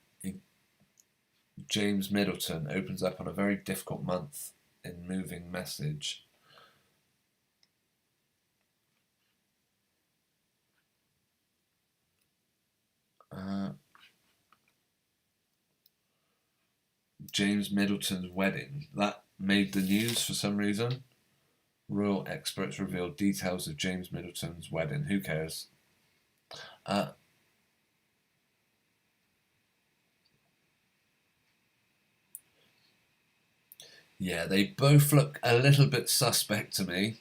James Middleton opens up on a very difficult month in moving message. James Middleton's wedding. That made the news for some reason. Royal experts reveal details of James Middleton's wedding. Who cares? Yeah, they both look a little bit suspect to me.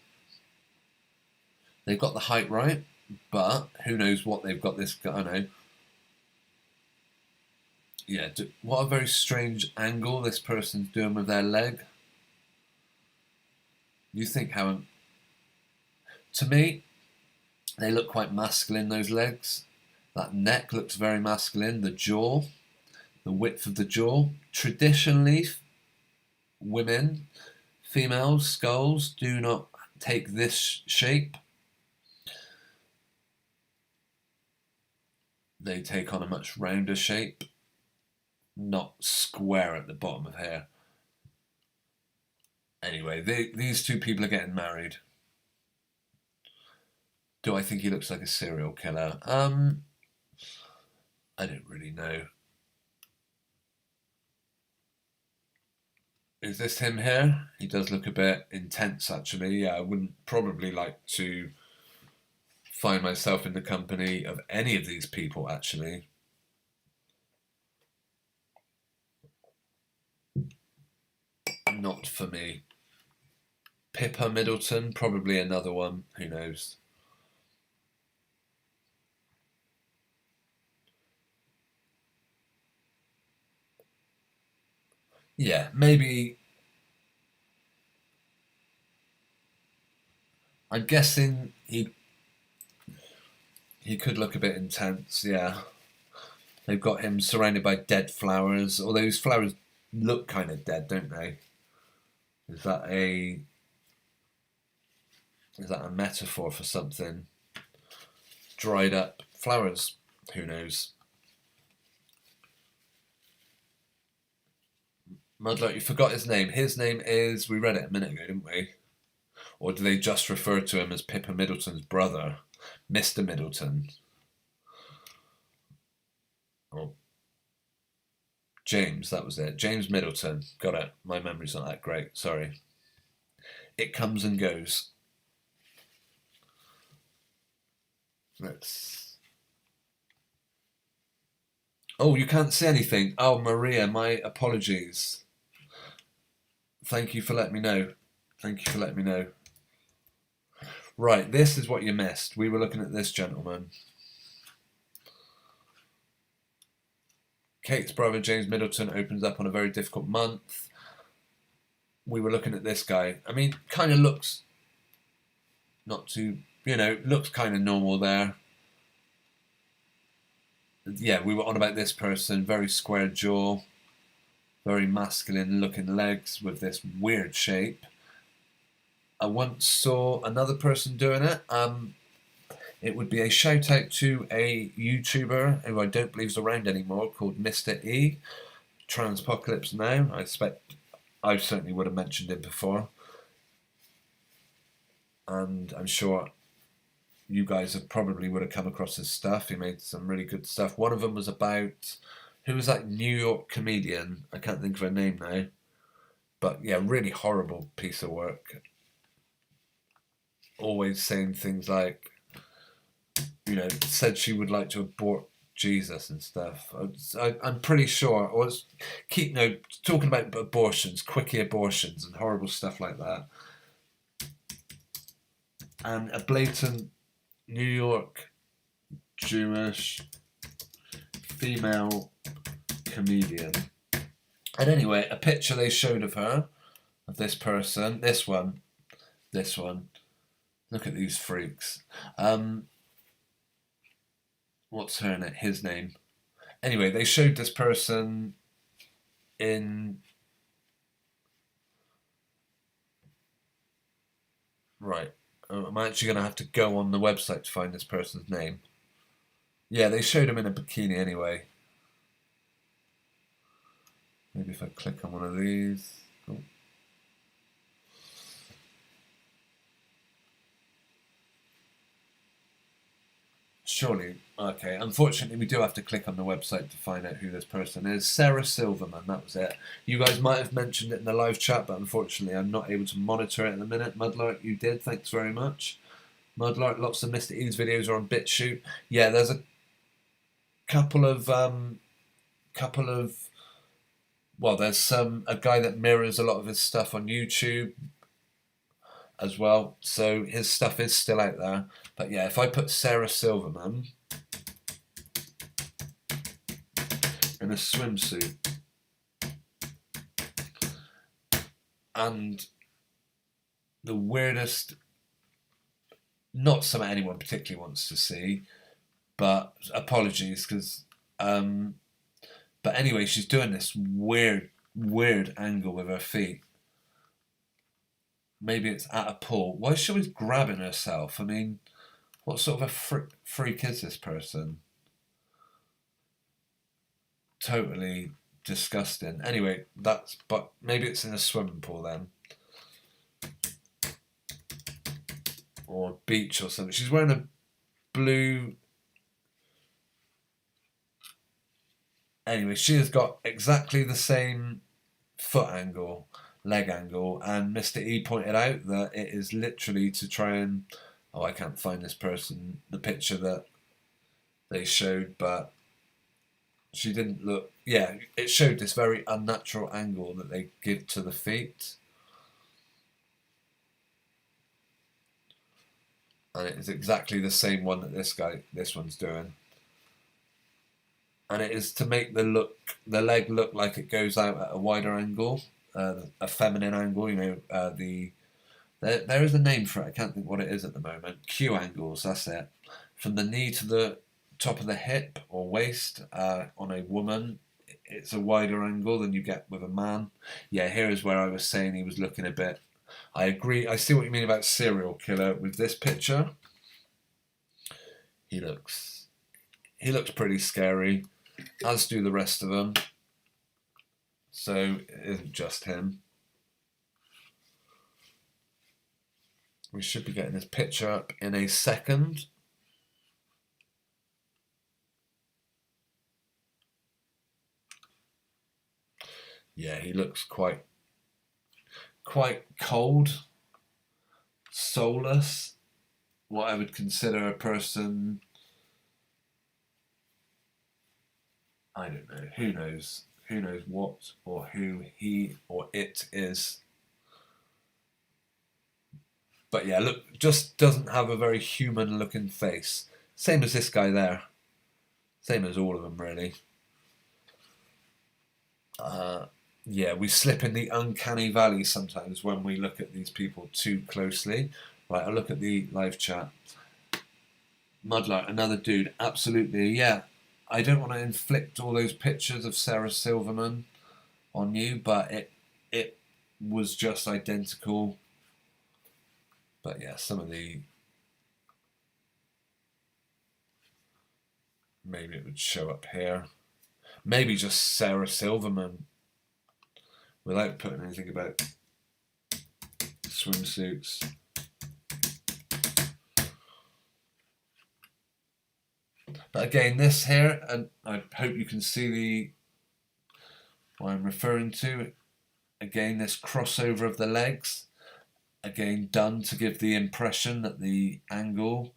They've got the height right, but who knows what they've got this guy. I know. Yeah, what a very strange angle this person's doing with their leg. You think how... To me, they look quite masculine, those legs. That neck looks very masculine. The jaw, the width of the jaw. Traditionally, females' skulls do not take this shape. They take on a much rounder shape, not square at the bottom of here. Anyway, these two people are getting married. Do I think he looks like a serial killer? I don't really know. Is this him here? He does look a bit intense, actually. Yeah, I wouldn't probably like to find myself in the company of any of these people, actually. Not for me. Pippa Middleton, probably another one, who knows. Yeah, maybe. I'm guessing he could look a bit intense, yeah. They've got him surrounded by dead flowers, although these flowers look kind of dead, don't they? Is that a metaphor for something? Dried up flowers, who knows? Mudlark, you forgot his name. His name is, we read it a minute ago, didn't we? Or do they just refer to him as Pippa Middleton's brother, Mr. Middleton? Oh, James, that was it. James Middleton. Got it. My memory's not that great. Sorry. It comes and goes. Let's. Oh, you can't see anything. Oh, Maria, my apologies. Thank you for letting me know. Thank you for letting me know. Right, this is what you missed. We were looking at this gentleman. Kate's brother, James Middleton, opens up on a very difficult month. We were looking at this guy. I mean, kind of looks not too, looks kind of normal there. Yeah, we were on about this person, very square jaw, very masculine looking legs with this weird shape. I once saw another person doing it. It would be a shout out to a YouTuber who I don't believe is around anymore called Mr. E. Transpocalypse now. I expect I certainly would have mentioned him before. And I'm sure you guys would have come across his stuff. He made some really good stuff. One of them was about, who was that New York comedian? I can't think of her name now. But yeah, really horrible piece of work. Always saying things like, said she would like to abort Jesus and stuff. I'm pretty sure, talking about abortions, quickie abortions and horrible stuff like that. And a blatant New York Jewish female comedian. And anyway, a picture they showed of her, of this person, this one. Look at these freaks. What's his name? Anyway, they showed this person in... Right. I'm actually going to have to go on the website to find this person's name. Yeah, they showed him in a bikini anyway. Maybe if I click on one of these... Oh. Surely, okay. Unfortunately, we do have to click on the website to find out who this person is. Sarah Silverman, that was it. You guys might have mentioned it in the live chat, but unfortunately, I'm not able to monitor it at the minute. Mudlark, you did. Thanks very much. Mudlark, lots of Mr. E's videos are on BitChute. Yeah, there's a couple of well, there's a guy that mirrors a lot of his stuff on YouTube as well, so his stuff is still out there. But yeah, if I put Sarah Silverman in a swimsuit and the weirdest, not something anyone particularly wants to see, but apologies, because but anyway, she's doing this weird angle with her feet. Maybe it's at a pool. Why is she always grabbing herself? I mean, what sort of a freak is this person? Totally disgusting. Anyway, but maybe it's in a swimming pool then. Or a beach or something. She's wearing a blue... Anyway, she has got exactly the same foot angle, leg angle, and Mr. E pointed out that it is literally to try and... Oh, I can't find this person, the picture that they showed, but she didn't look... Yeah, it showed this very unnatural angle that they give to the feet. And it is exactly the same one that this one's doing. And it is to make the leg look like it goes out at a wider angle, a feminine angle. You know, there is a name for it. I can't think what it is at the moment. Q angles. That's it. From the knee to the top of the hip or waist on a woman, it's a wider angle than you get with a man. Yeah, here is where I was saying he was looking a bit. I agree. I see what you mean about serial killer with this picture. He looks pretty scary, as do the rest of them. So it isn't just him. We should be getting this picture up in a second. Yeah, he looks quite cold, soulless. What I would consider a person, I don't know, who knows what or who he or it is. But yeah, look, just doesn't have a very human looking face. Same as this guy there. Same as all of them, really. Yeah, we slip in the uncanny valley sometimes when we look at these people too closely. Right, I'll look at the live chat. Mudlark, another dude, absolutely, yeah. I don't want to inflict all those pictures of Sarah Silverman on you, but it was just identical. But yeah, some of the... Maybe it would show up here. Maybe just Sarah Silverman without putting anything about swimsuits. But again, this here, and I hope you can see what I'm referring to. Again, this crossover of the legs. Again, done to give the impression that the angle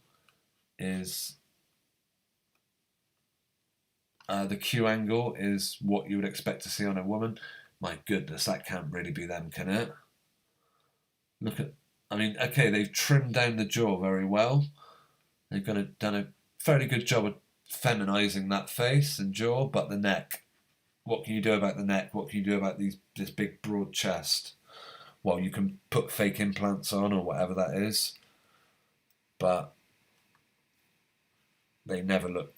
is... the Q angle is what you would expect to see on a woman. My goodness, that can't really be them, can it? Look at... I mean, okay, they've trimmed down the jaw very well. They've done a fairly good job of feminising that face and jaw, but the neck. What can you do about the neck? What can you do about this big broad chest? Well, you can put fake implants on or whatever that is, but they never look...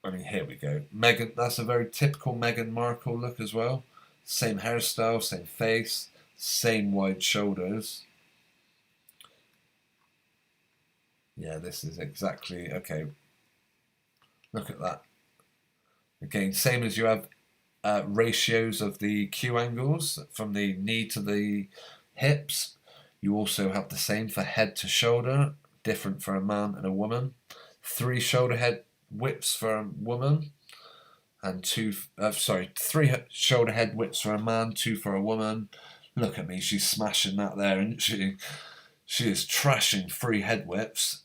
I mean, here we go. Meghan, that's a very typical Meghan Markle look as well. Same hairstyle, same face, same wide shoulders. Yeah, this is exactly... Okay, look at that. Again, same as you have ratios of the Q angles from the knee to the hips. You also have the same for head to shoulder, different for a man and a woman. 3 shoulder head widths for a woman, and 3 shoulder head widths for a man, 2 for a woman. Look at me, she's smashing that there, isn't she? She is trashing 3 head widths.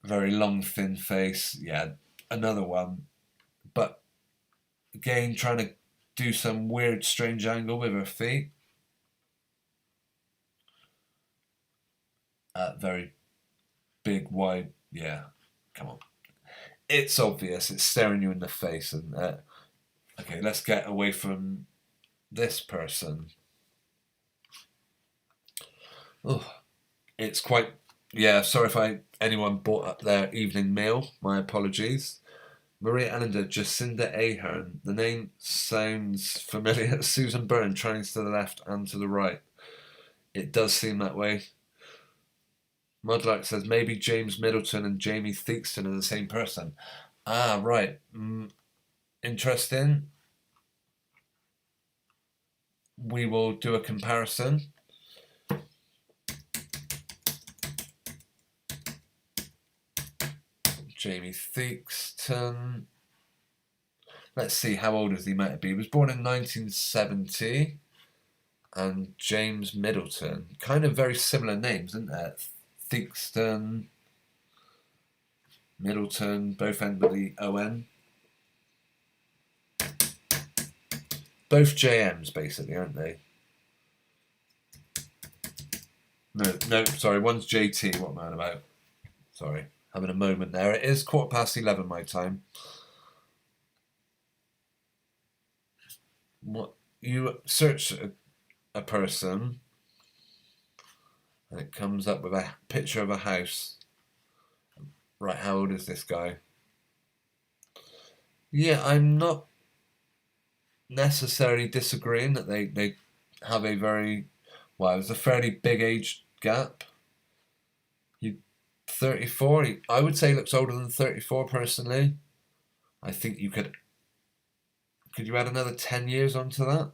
Very long, thin face. Yeah, another one. But again, trying to do some weird, strange angle with her feet. Very big, wide. Yeah, come on. It's obvious. It's staring you in the face. And okay, let's get away from this person. Oh, it's quite... Yeah, sorry if anyone brought up their evening meal. My apologies. Maria Ellender, Jacinda Ahern. The name sounds familiar. Susan Byrne, Chinese to the left and to the right. It does seem that way. Mudlark says maybe James Middleton and Jamie Theakston are the same person. Ah, right. Interesting. We will do a comparison. Jamie Theakston. Let's see, how old is he meant to be? He was born in 1970. And James Middleton. Kind of very similar names, isn't it? Theakston, Middleton, both end with the O-N. Both JMs, basically, aren't they? No, sorry, one's JT. What am I on about? Sorry, having a moment there. It is 11:15 my time. What you search a person, and it comes up with a picture of a house. Right, how old is this guy? Yeah, I'm not necessarily disagreeing that they have a very, well, it was a fairly big age gap. 34, I would say looks older than 34 personally. I think you could you add another 10 years onto that?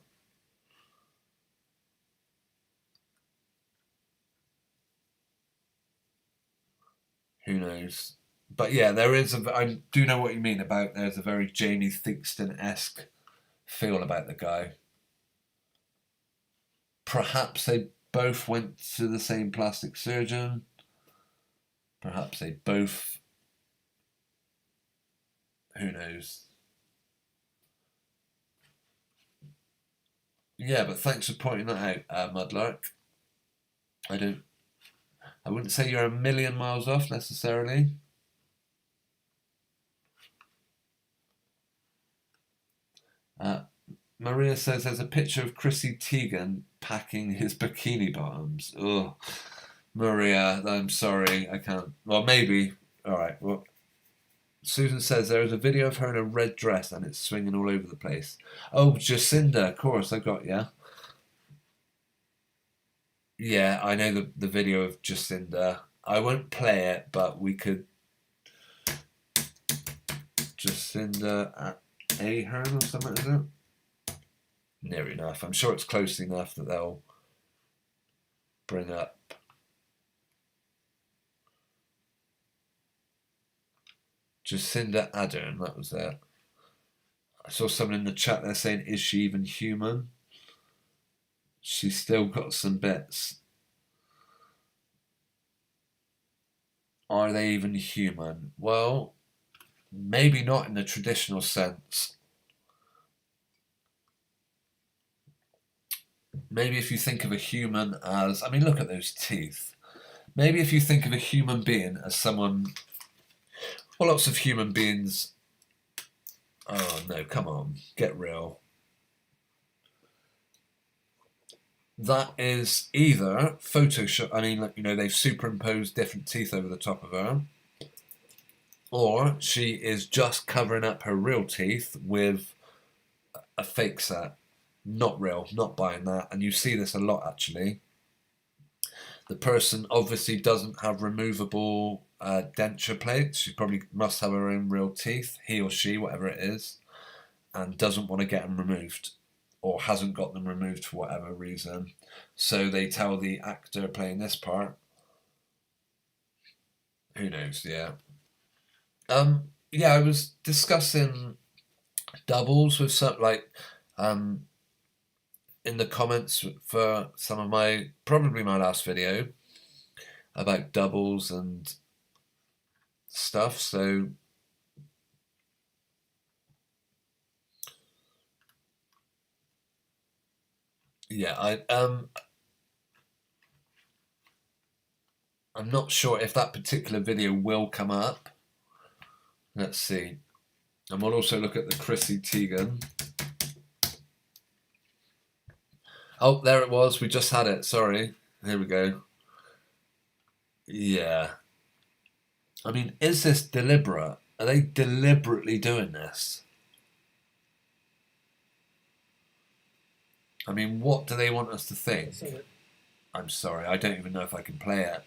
Who knows? But yeah, there is I do know what you mean about there's a very Jamie Theakston-esque feel about the guy. Perhaps they both went to the same plastic surgeon. Perhaps they both, who knows? Yeah, but thanks for pointing that out, Mudlark. I wouldn't say you're a million miles off necessarily. Maria says there's a picture of Chrissy Teigen packing his bikini bottoms. Ugh. Maria, I'm sorry, I can't. Well, maybe. All right. Well, Susan says there is a video of her in a red dress and it's swinging all over the place. Oh, Jacinda, of course, I got ya. Yeah, I know the video of Jacinda. I won't play it, but we could. Jacinda Ahern or something, is it? Near enough. I'm sure it's close enough that they'll bring up. Jacinda Ardern, that was it. I saw someone in the chat there saying, is she even human? She's still got some bits. Are they even human? Well, maybe not in the traditional sense. Maybe if you think of a human as, I mean, look at those teeth. Maybe if you think of a human being as someone, well, lots of human beings, oh no, come on, get real. That is either Photoshop, I mean, you know, they've superimposed different teeth over the top of her, or she is just covering up her real teeth with a fake set. Not real, not buying that. And you see this a lot, actually. The person obviously doesn't have removable denture plates. She probably must have her own real teeth, he or she, whatever it is, and doesn't want to get them removed, or hasn't got them removed for whatever reason. So they tell the actor playing this part, who knows, yeah. Yeah, I was discussing doubles with some, like, in the comments for some of probably my last video about doubles and stuff, so yeah, I'm not sure if that particular video will come up. Let's see. And we'll also look at the Chrissy Teigen. Oh, there it was. We just had it. Sorry. Here we go. Yeah. I mean, is this deliberate? Are they deliberately doing this? I mean, what do they want us to think? I'm sorry, I don't even know if I can play it.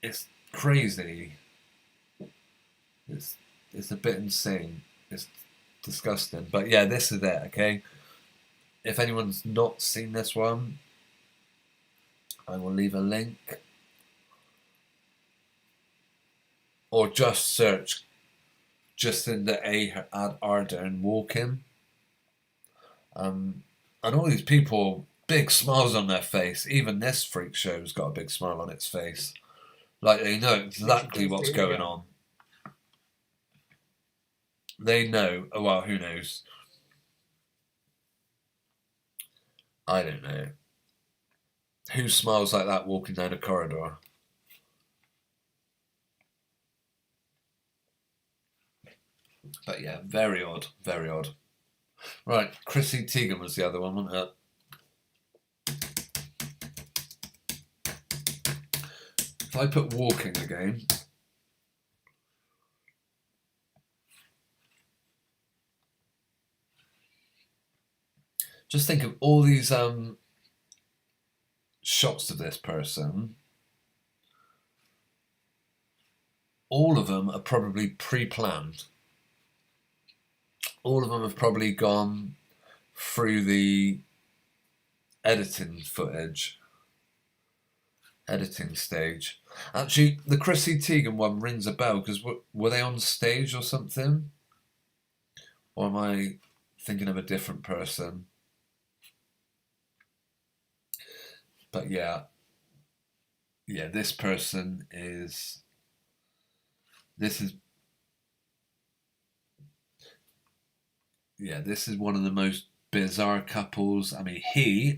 It's crazy. It's a bit insane. It's disgusting. But yeah, this is it, okay? If anyone's not seen this one, I will leave a link. Or just search Jacinda Ardern walking. And all these people, big smiles on their face. Even this freak show's got a big smile on its face. Like, they know exactly what's going on. They know. Oh, well, who knows? I don't know. Who smiles like that walking down a corridor? But yeah, very odd, very odd. Right, Chrissy Teigen was the other one, wasn't it? If I put walking again, just think of all these shots of this person. All of them are probably pre-planned. All of them have probably gone through the editing stage. Actually, the Chrissy Teigen one rings a bell because were they on stage or something? Or am I thinking of a different person? But yeah, this person is. This is one of the most bizarre couples. I mean,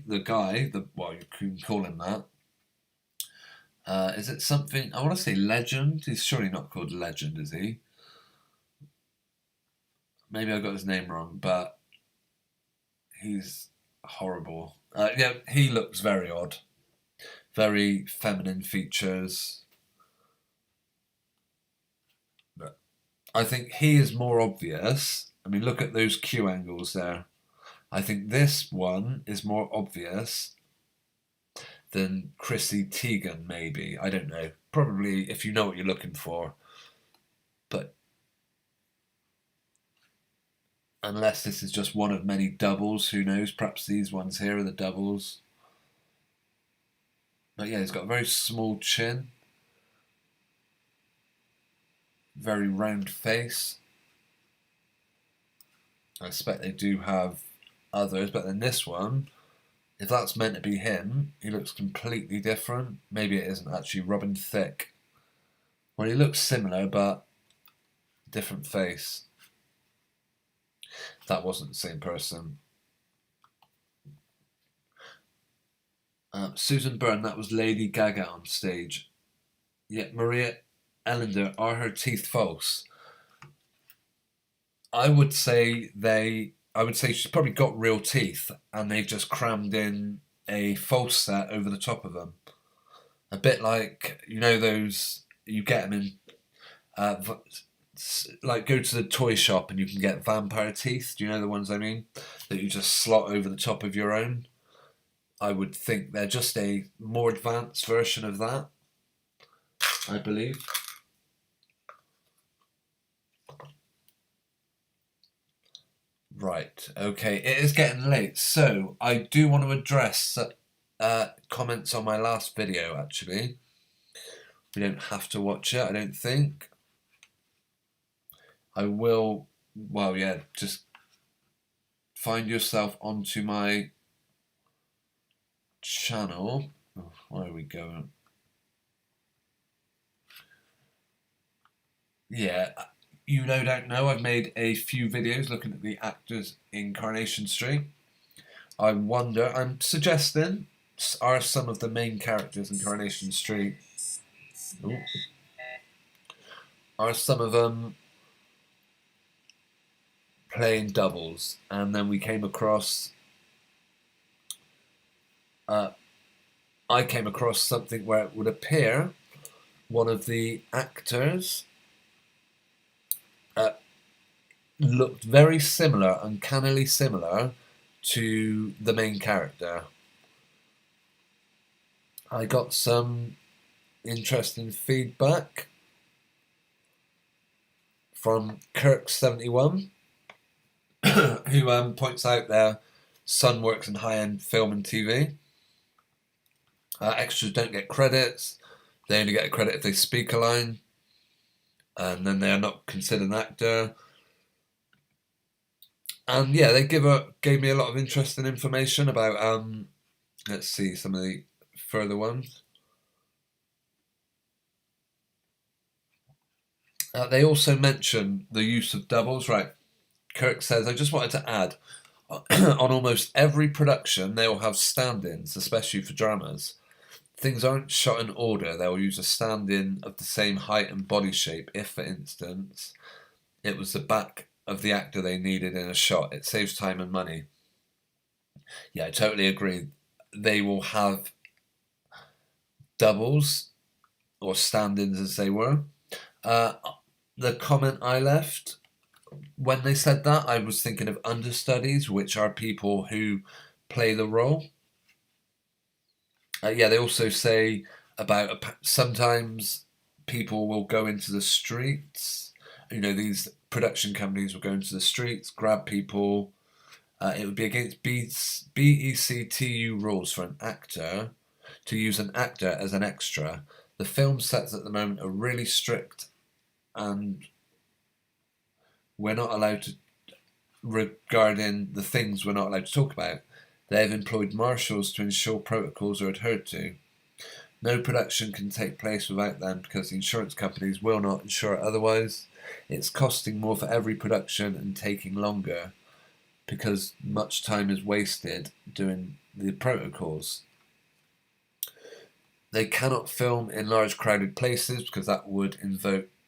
the guy, well, you can call him that. Is it something? I want to say Legend. He's surely not called Legend, is he? Maybe I got his name wrong, but he's horrible. Yeah, he looks very odd. Very feminine features. But I think he is more obvious. I mean, look at those Q angles there. I think this one is more obvious than Chrissy Teigen, maybe. I don't know. Probably if you know what you're looking for. But unless this is just one of many doubles, who knows? Perhaps these ones here are the doubles. But yeah, he's got a very small chin. Very round face. I expect they do have others, but then this one, if that's meant to be him, he looks completely different. Maybe it isn't actually. Robin Thicke. Well, he looks similar, but different face. That wasn't the same person. Susan Byrne, that was Lady Gaga on stage. Yet Maria Ellender, are her teeth false? I would say she's probably got real teeth and they've just crammed in a false set over the top of them. A bit like, you know, those, you get them in, like go to the toy shop and you can get vampire teeth. Do you know the ones I mean? That you just slot over the top of your own. I would think they're just a more advanced version of that, I believe. Right, okay, it is getting late, so I do want to address comments on my last video, actually. We don't have to watch it, I don't think. I will, well, yeah, just find yourself onto my channel. Oh, where are we going? Yeah, you don't know, I've made a few videos looking at the actors in Coronation Street. I'm suggesting, are some of the main characters in Coronation Street, are some of them playing doubles? And then we came across, I came across something where it would appear one of the actors looked very similar, uncannily similar, to the main character. I got some interesting feedback from Kirk71, who points out their son works in high-end film and TV. Extras don't get credits. They only get a credit if they speak a line, and then they are not considered an actor. And yeah, they gave me a lot of interesting information about, let's see, some of the further ones. They also mention the use of doubles. Right, Kirk says, I just wanted to add, on almost every production, they will have stand-ins, especially for dramas. things aren't shot in order. They'll use a stand-in of the same height and body shape. If, for instance, it was the back of the actor they needed in a shot, it saves time and money. Yeah, I totally agree. They will have doubles or stand-ins, as they were. The comment I left when they said that, I was thinking of understudies, which are people who play the role. They also say about sometimes people will go into the streets. These production companies will go into the streets, grab people. It would be against BECTU rules for an actor to use an actor as an extra. The film sets at the moment are really strict, and we're not allowed to, regarding the things we're not allowed to talk about. They have employed marshals to ensure protocols are adhered to. No production can take place without them because the insurance companies will not insure it otherwise. It's costing more for every production and taking longer because much time is wasted doing the protocols. They cannot film in large crowded places because that would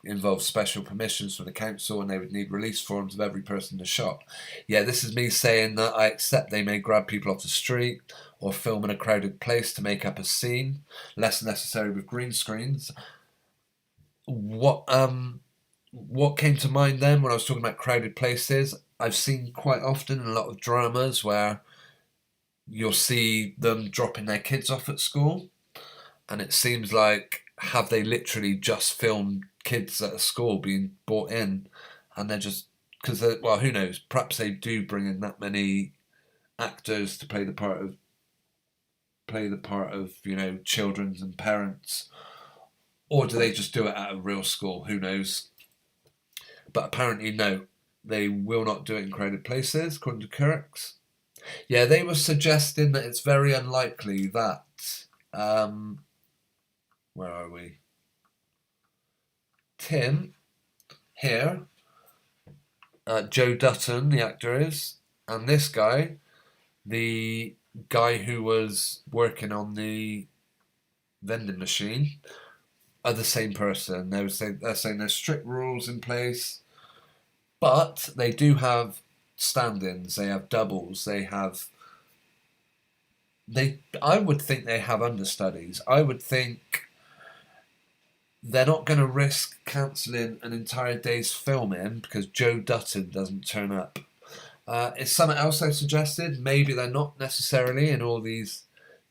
involve special permissions from the council, and they would need release forms of every person in the shot. Yeah, this is me saying that I accept they may grab people off the street or film in a crowded place to make up a scene, less necessary with green screens. What came to mind then when I was talking about crowded places, I've seen quite often in a lot of dramas where you'll see them dropping their kids off at school, and it seems like, have they literally just filmed kids at a school being brought in, and they're just, because who knows, perhaps they do bring in that many actors to play the part of children's and parents, or do they just do it at a real school? Who knows? But apparently no, they will not do it in crowded places, according to Kirks. Yeah, they were suggesting that it's very unlikely that where are we? Tim here, Joe Dutton, the actor is, and this guy, the guy who was working on the vending machine, are the same person. They're saying there's strict rules in place, but they do have stand-ins. They have doubles. I would think they have understudies. I would think they're not going to risk cancelling an entire day's filming because Joe Dutton doesn't turn up. It's something else I suggested. Maybe they're not necessarily in all these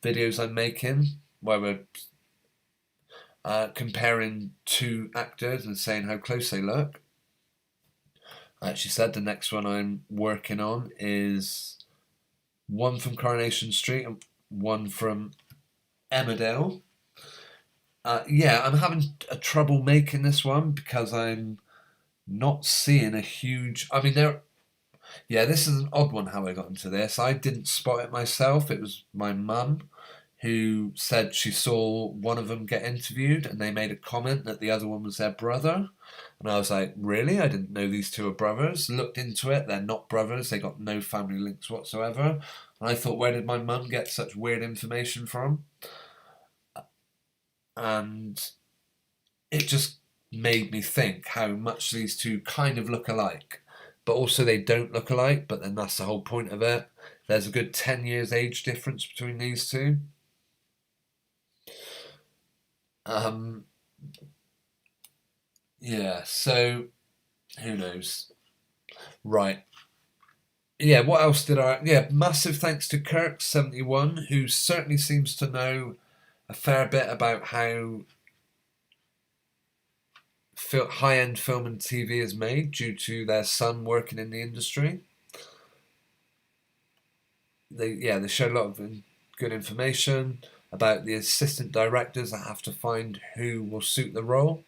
videos I'm making where we're comparing two actors and saying how close they look. I actually said the next one I'm working on is one from Coronation Street and one from Emmerdale. I'm having a trouble making this one because I'm not seeing a huge... this is an odd one how I got into this. I didn't spot it myself. It was my mum who said she saw one of them get interviewed and they made a comment that the other one was their brother. And I was like, really? I didn't know these two are brothers. Looked into it. They're not brothers. They got no family links whatsoever. And I thought, where did my mum get such weird information from? And it just made me think how much these two kind of look alike. But also they don't look alike, but then that's the whole point of it. There's a good 10 years age difference between these two. So who knows? Right. Yeah, what else did I... Yeah, massive thanks to Kirk71, who certainly seems to know a fair bit about how high-end film and TV is made due to their son working in the industry. They showed a lot of good information about the assistant directors that have to find who will suit the role.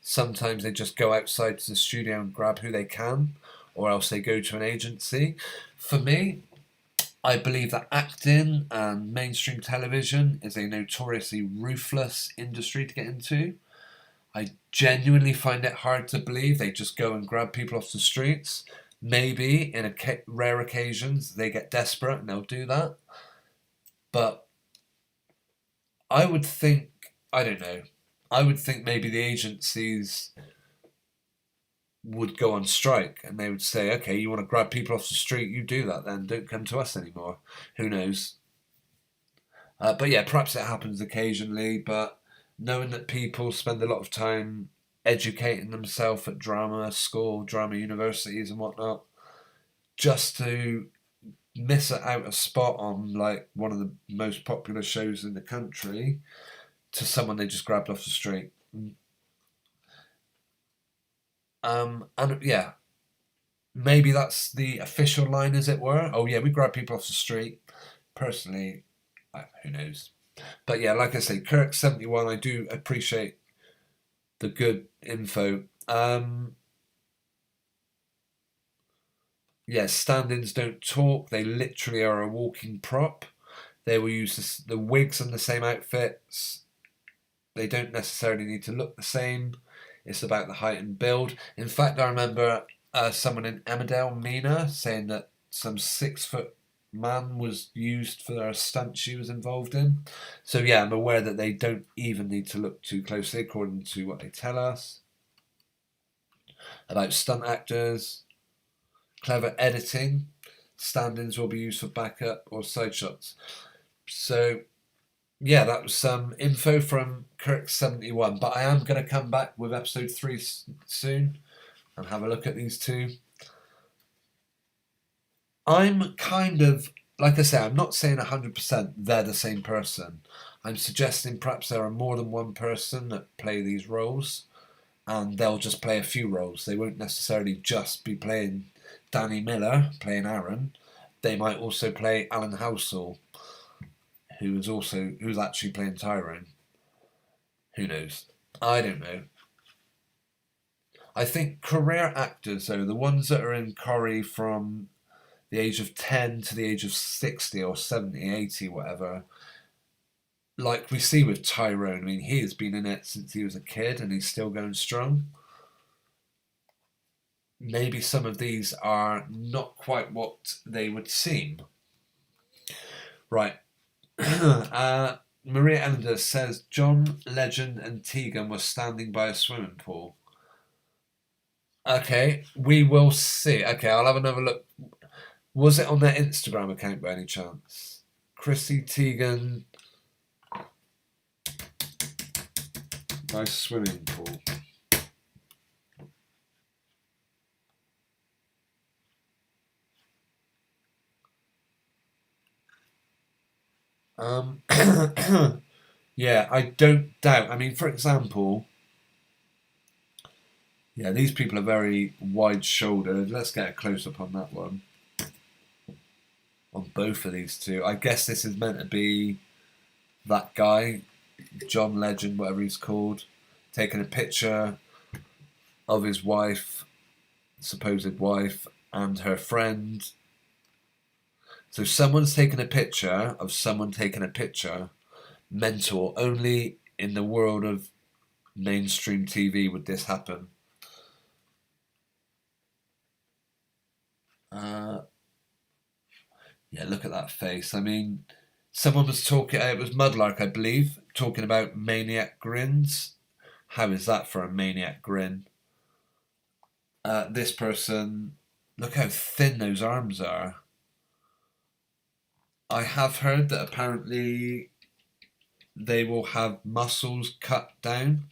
Sometimes they just go outside to the studio and grab who they can, or else they go to an agency. For me, I believe that acting and mainstream television is a notoriously ruthless industry to get into. I genuinely find it hard to believe they just go and grab people off the streets. Maybe in rare occasions they get desperate and they'll do that. But I would think, I don't know, I would think maybe the agencies would go on strike and they would say, okay, you want to grab people off the street, you do that then, don't come to us anymore. Who knows? But yeah, perhaps it happens occasionally, but knowing that people spend a lot of time educating themselves at drama school, drama universities and whatnot, just to miss out a spot on like one of the most popular shows in the country to someone they just grabbed off the street. And yeah, maybe that's the official line, as it were. Oh yeah, we grab people off the street. Personally, who knows? But yeah, like I say, Kirk71, I do appreciate the good info. Yeah, stand-ins don't talk. They literally are a walking prop. They will use the wigs and the same outfits. They don't necessarily need to look the same. It's about the height and build. In fact, I remember someone in Emmerdale, Mina, saying that some 6-foot man was used for a stunt she was involved in. So yeah, I'm aware that they don't even need to look too closely according to what they tell us. About stunt actors, clever editing, stand-ins will be used for backup or side shots. So yeah, that was some info from Kirk71, but I am going to come back with episode 3 soon and have a look at these two. I'm kind of, like I say, I'm not saying 100% they're the same person. I'm suggesting perhaps there are more than one person that play these roles, and they'll just play a few roles. They won't necessarily just be playing Danny Miller, playing Aaron. They might also play Alan Housel, who's actually playing Tyrone. Who knows? I don't know. I think career actors, though, the ones that are in Corrie from the age of 10 to the age of 60 or 70, 80, whatever, like we see with Tyrone, I mean, he has been in it since he was a kid and he's still going strong. Maybe some of these are not quite what they would seem. Right. Maria Ellender says John Legend and Tegan were standing by a swimming pool. Okay, we will see. Okay, I'll have another look. Was it on their Instagram account by any chance? Chrissy Teigen by swimming pool. Yeah, I don't doubt. I mean, for example, yeah, these people are very wide-shouldered. Let's get a close-up on that one. On both of these two. I guess this is meant to be that guy, John Legend, whatever he's called, taking a picture of his wife, supposed wife, and her friend. So someone's taken a picture of someone taking a picture. Mental. Only in the world of mainstream TV would this happen. Yeah, look at that face. I mean, someone was talking, it was Mudlark, I believe, talking about maniac grins. How is that for a maniac grin? This person, look how thin those arms are. I have heard that apparently they will have muscles cut down,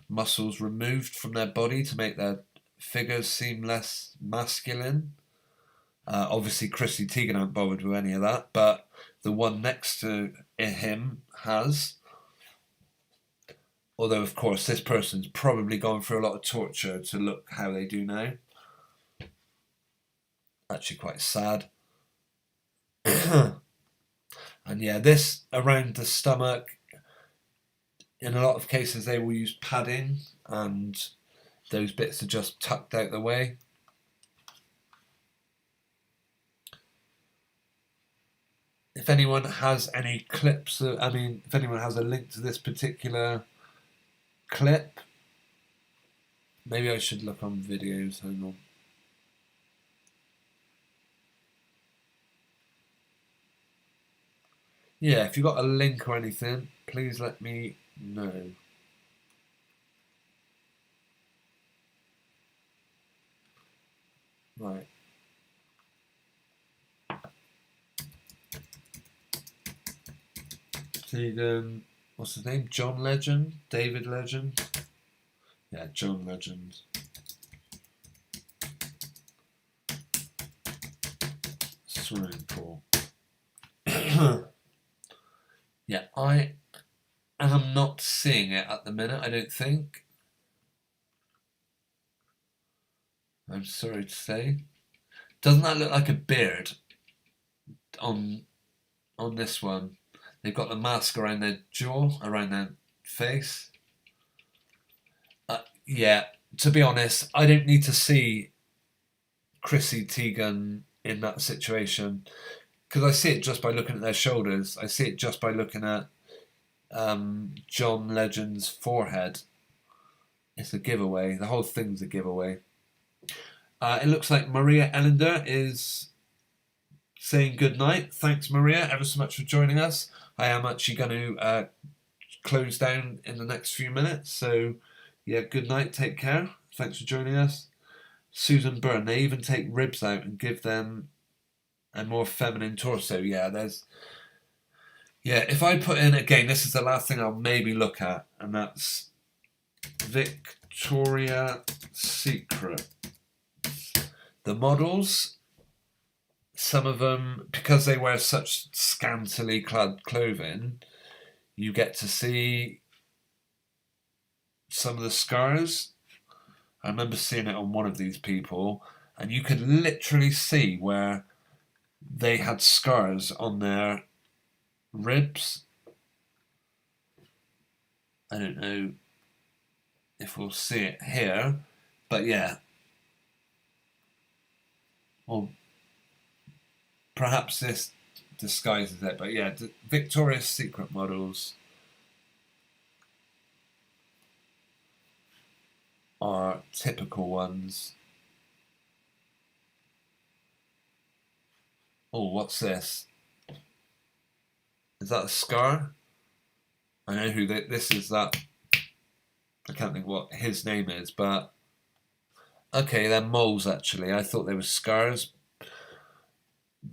muscles removed from their body to make their figures seem less masculine. Obviously, Chrissy Teigen aren't bothered with any of that, but the one next to him has. Although, of course, this person's probably gone through a lot of torture to look how they do now. Actually, quite sad. And yeah, this around the stomach, in a lot of cases, they will use padding, and those bits are just tucked out the way. If anyone has any clips, if anyone has a link to this particular clip, maybe I should look on videos. Hang on. Yeah, if you got a link or anything, please let me know. Right. Tegan, what's his name? John Legend? David Legend? Yeah, John Legend. Swimming pool. Yeah, I am not seeing it at the minute, I don't think. I'm sorry to say. Doesn't that look like a beard on this one? They've got the mask around their jaw, around their face. Yeah, to be honest, I don't need to see Chrissy Teigen in that situation because I see it just by looking at their shoulders. I see it just by looking at John Legend's forehead. It's a giveaway. The whole thing's a giveaway. It looks like Maria Ellender is saying good night. Thanks, Maria, ever so much for joining us. I am actually going to close down in the next few minutes. So, yeah, good night. Take care. Thanks for joining us. Susan Byrne. They even take ribs out and give them a more feminine torso. Yeah, if I put in, again, this is the last thing I'll maybe look at, and that's Victoria's Secret. The models, some of them, because they wear such scantily clad clothing, you get to see some of the scars. I remember seeing it on one of these people, and you could literally see where they had scars on their ribs. I don't know if we'll see it here, but yeah. Well, perhaps this disguises it, but yeah, Victoria's Secret models are typical ones. Oh, what's this? Is that a scar? I know who this is. That I can't think what his name is, but okay, they're moles actually. I thought they were scars.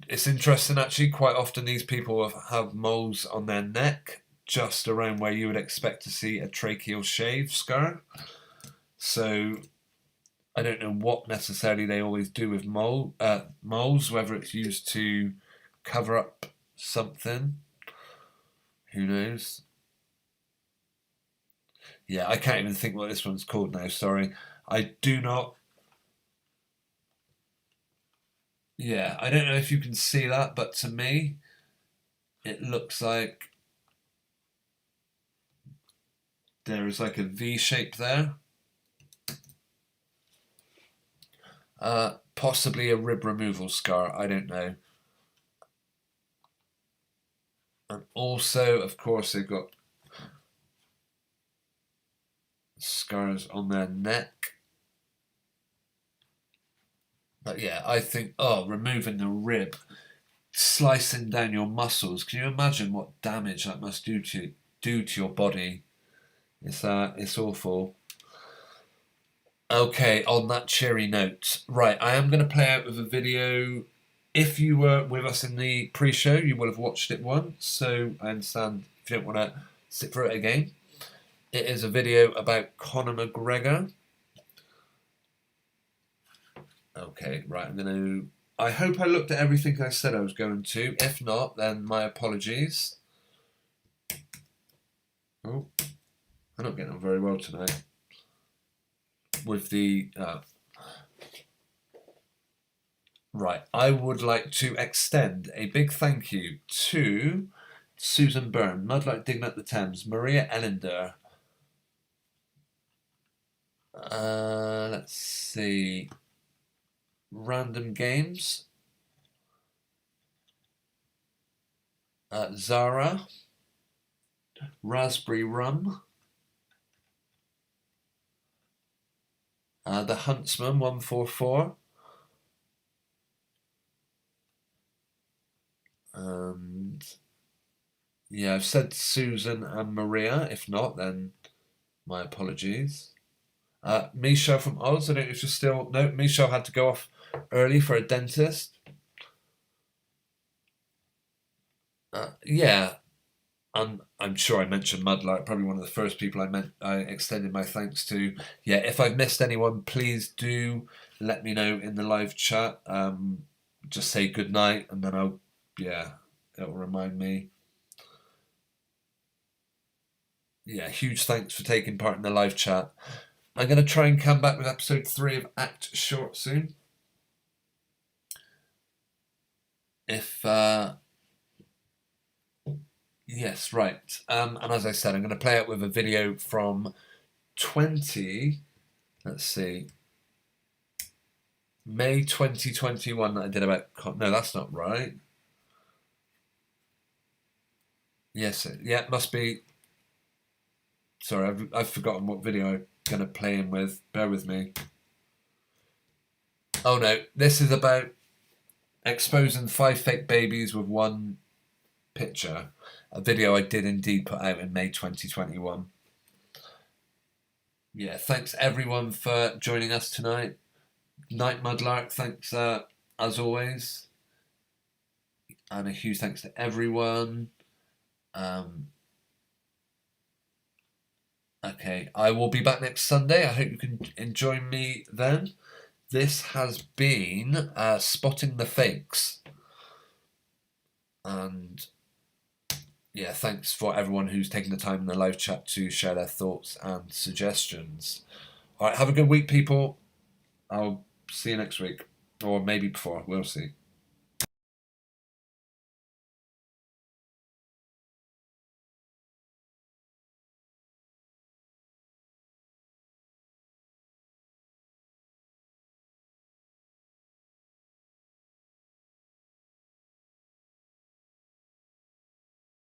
It's interesting actually. Quite often these people have moles on their neck, just around where you would expect to see a tracheal shave scar. So I don't know what necessarily they always do with moles, whether it's used to cover up something. Who knows? Yeah, I can't even think what this one's called now, sorry. I do not... Yeah, I don't know if you can see that, but to me, it looks like there is like a V shape there. Possibly a rib removal scar, I don't know. And also, of course, they've got scars on their neck. But yeah, I think, removing the rib, slicing down your muscles. Can you imagine what damage that must do to your body? It's awful. Okay, on that cheery note, right, I am going to play out with a video. If you were with us in the pre-show, you will have watched it once, so I understand if you don't want to sit through it again. It is a video about Conor McGregor. Okay, right, I hope I looked at everything I said I was going to. If not, then my apologies. Oh, I'm not getting on very well tonight. With the... Right, I would like to extend a big thank you to Susan Byrne, Mud Like Digging Up the Thames, Maria Ellender. Let's see... Random Games, Zara, Raspberry Rum, The Huntsman 144, and Yeah, I've said Susan and Maria. If not, then my apologies. Michelle from Oz, I don't know if you're still... No, Michelle had to go off early for a dentist. Yeah, I'm sure I mentioned Mudlark, probably one of the first people I extended my thanks to. Yeah, if I've missed anyone, please do let me know in the live chat. Just say good night, and then it'll remind me. Yeah, huge thanks for taking part in the live chat. I'm going to try and come back with episode 3 of Act Short soon. Yes, right. And as I said, I'm going to play it with a video from let's see, May 2021 that I did about... No, that's not right. Yes, it must be... Sorry, I've forgotten what video I'm going to play in with. Bear with me. Oh no, this is about exposing 5 fake babies with 1 picture. A video I did indeed put out in May 2021. Yeah, thanks everyone for joining us tonight. Night Mudlark, thanks as always. And a huge thanks to everyone. Okay, I will be back next Sunday. I hope you can join me then. This has been Spotting the Fakes. And yeah, thanks for everyone who's taken the time in the live chat to share their thoughts and suggestions. All right, have a good week, people. I'll see you next week. Or maybe before. We'll see.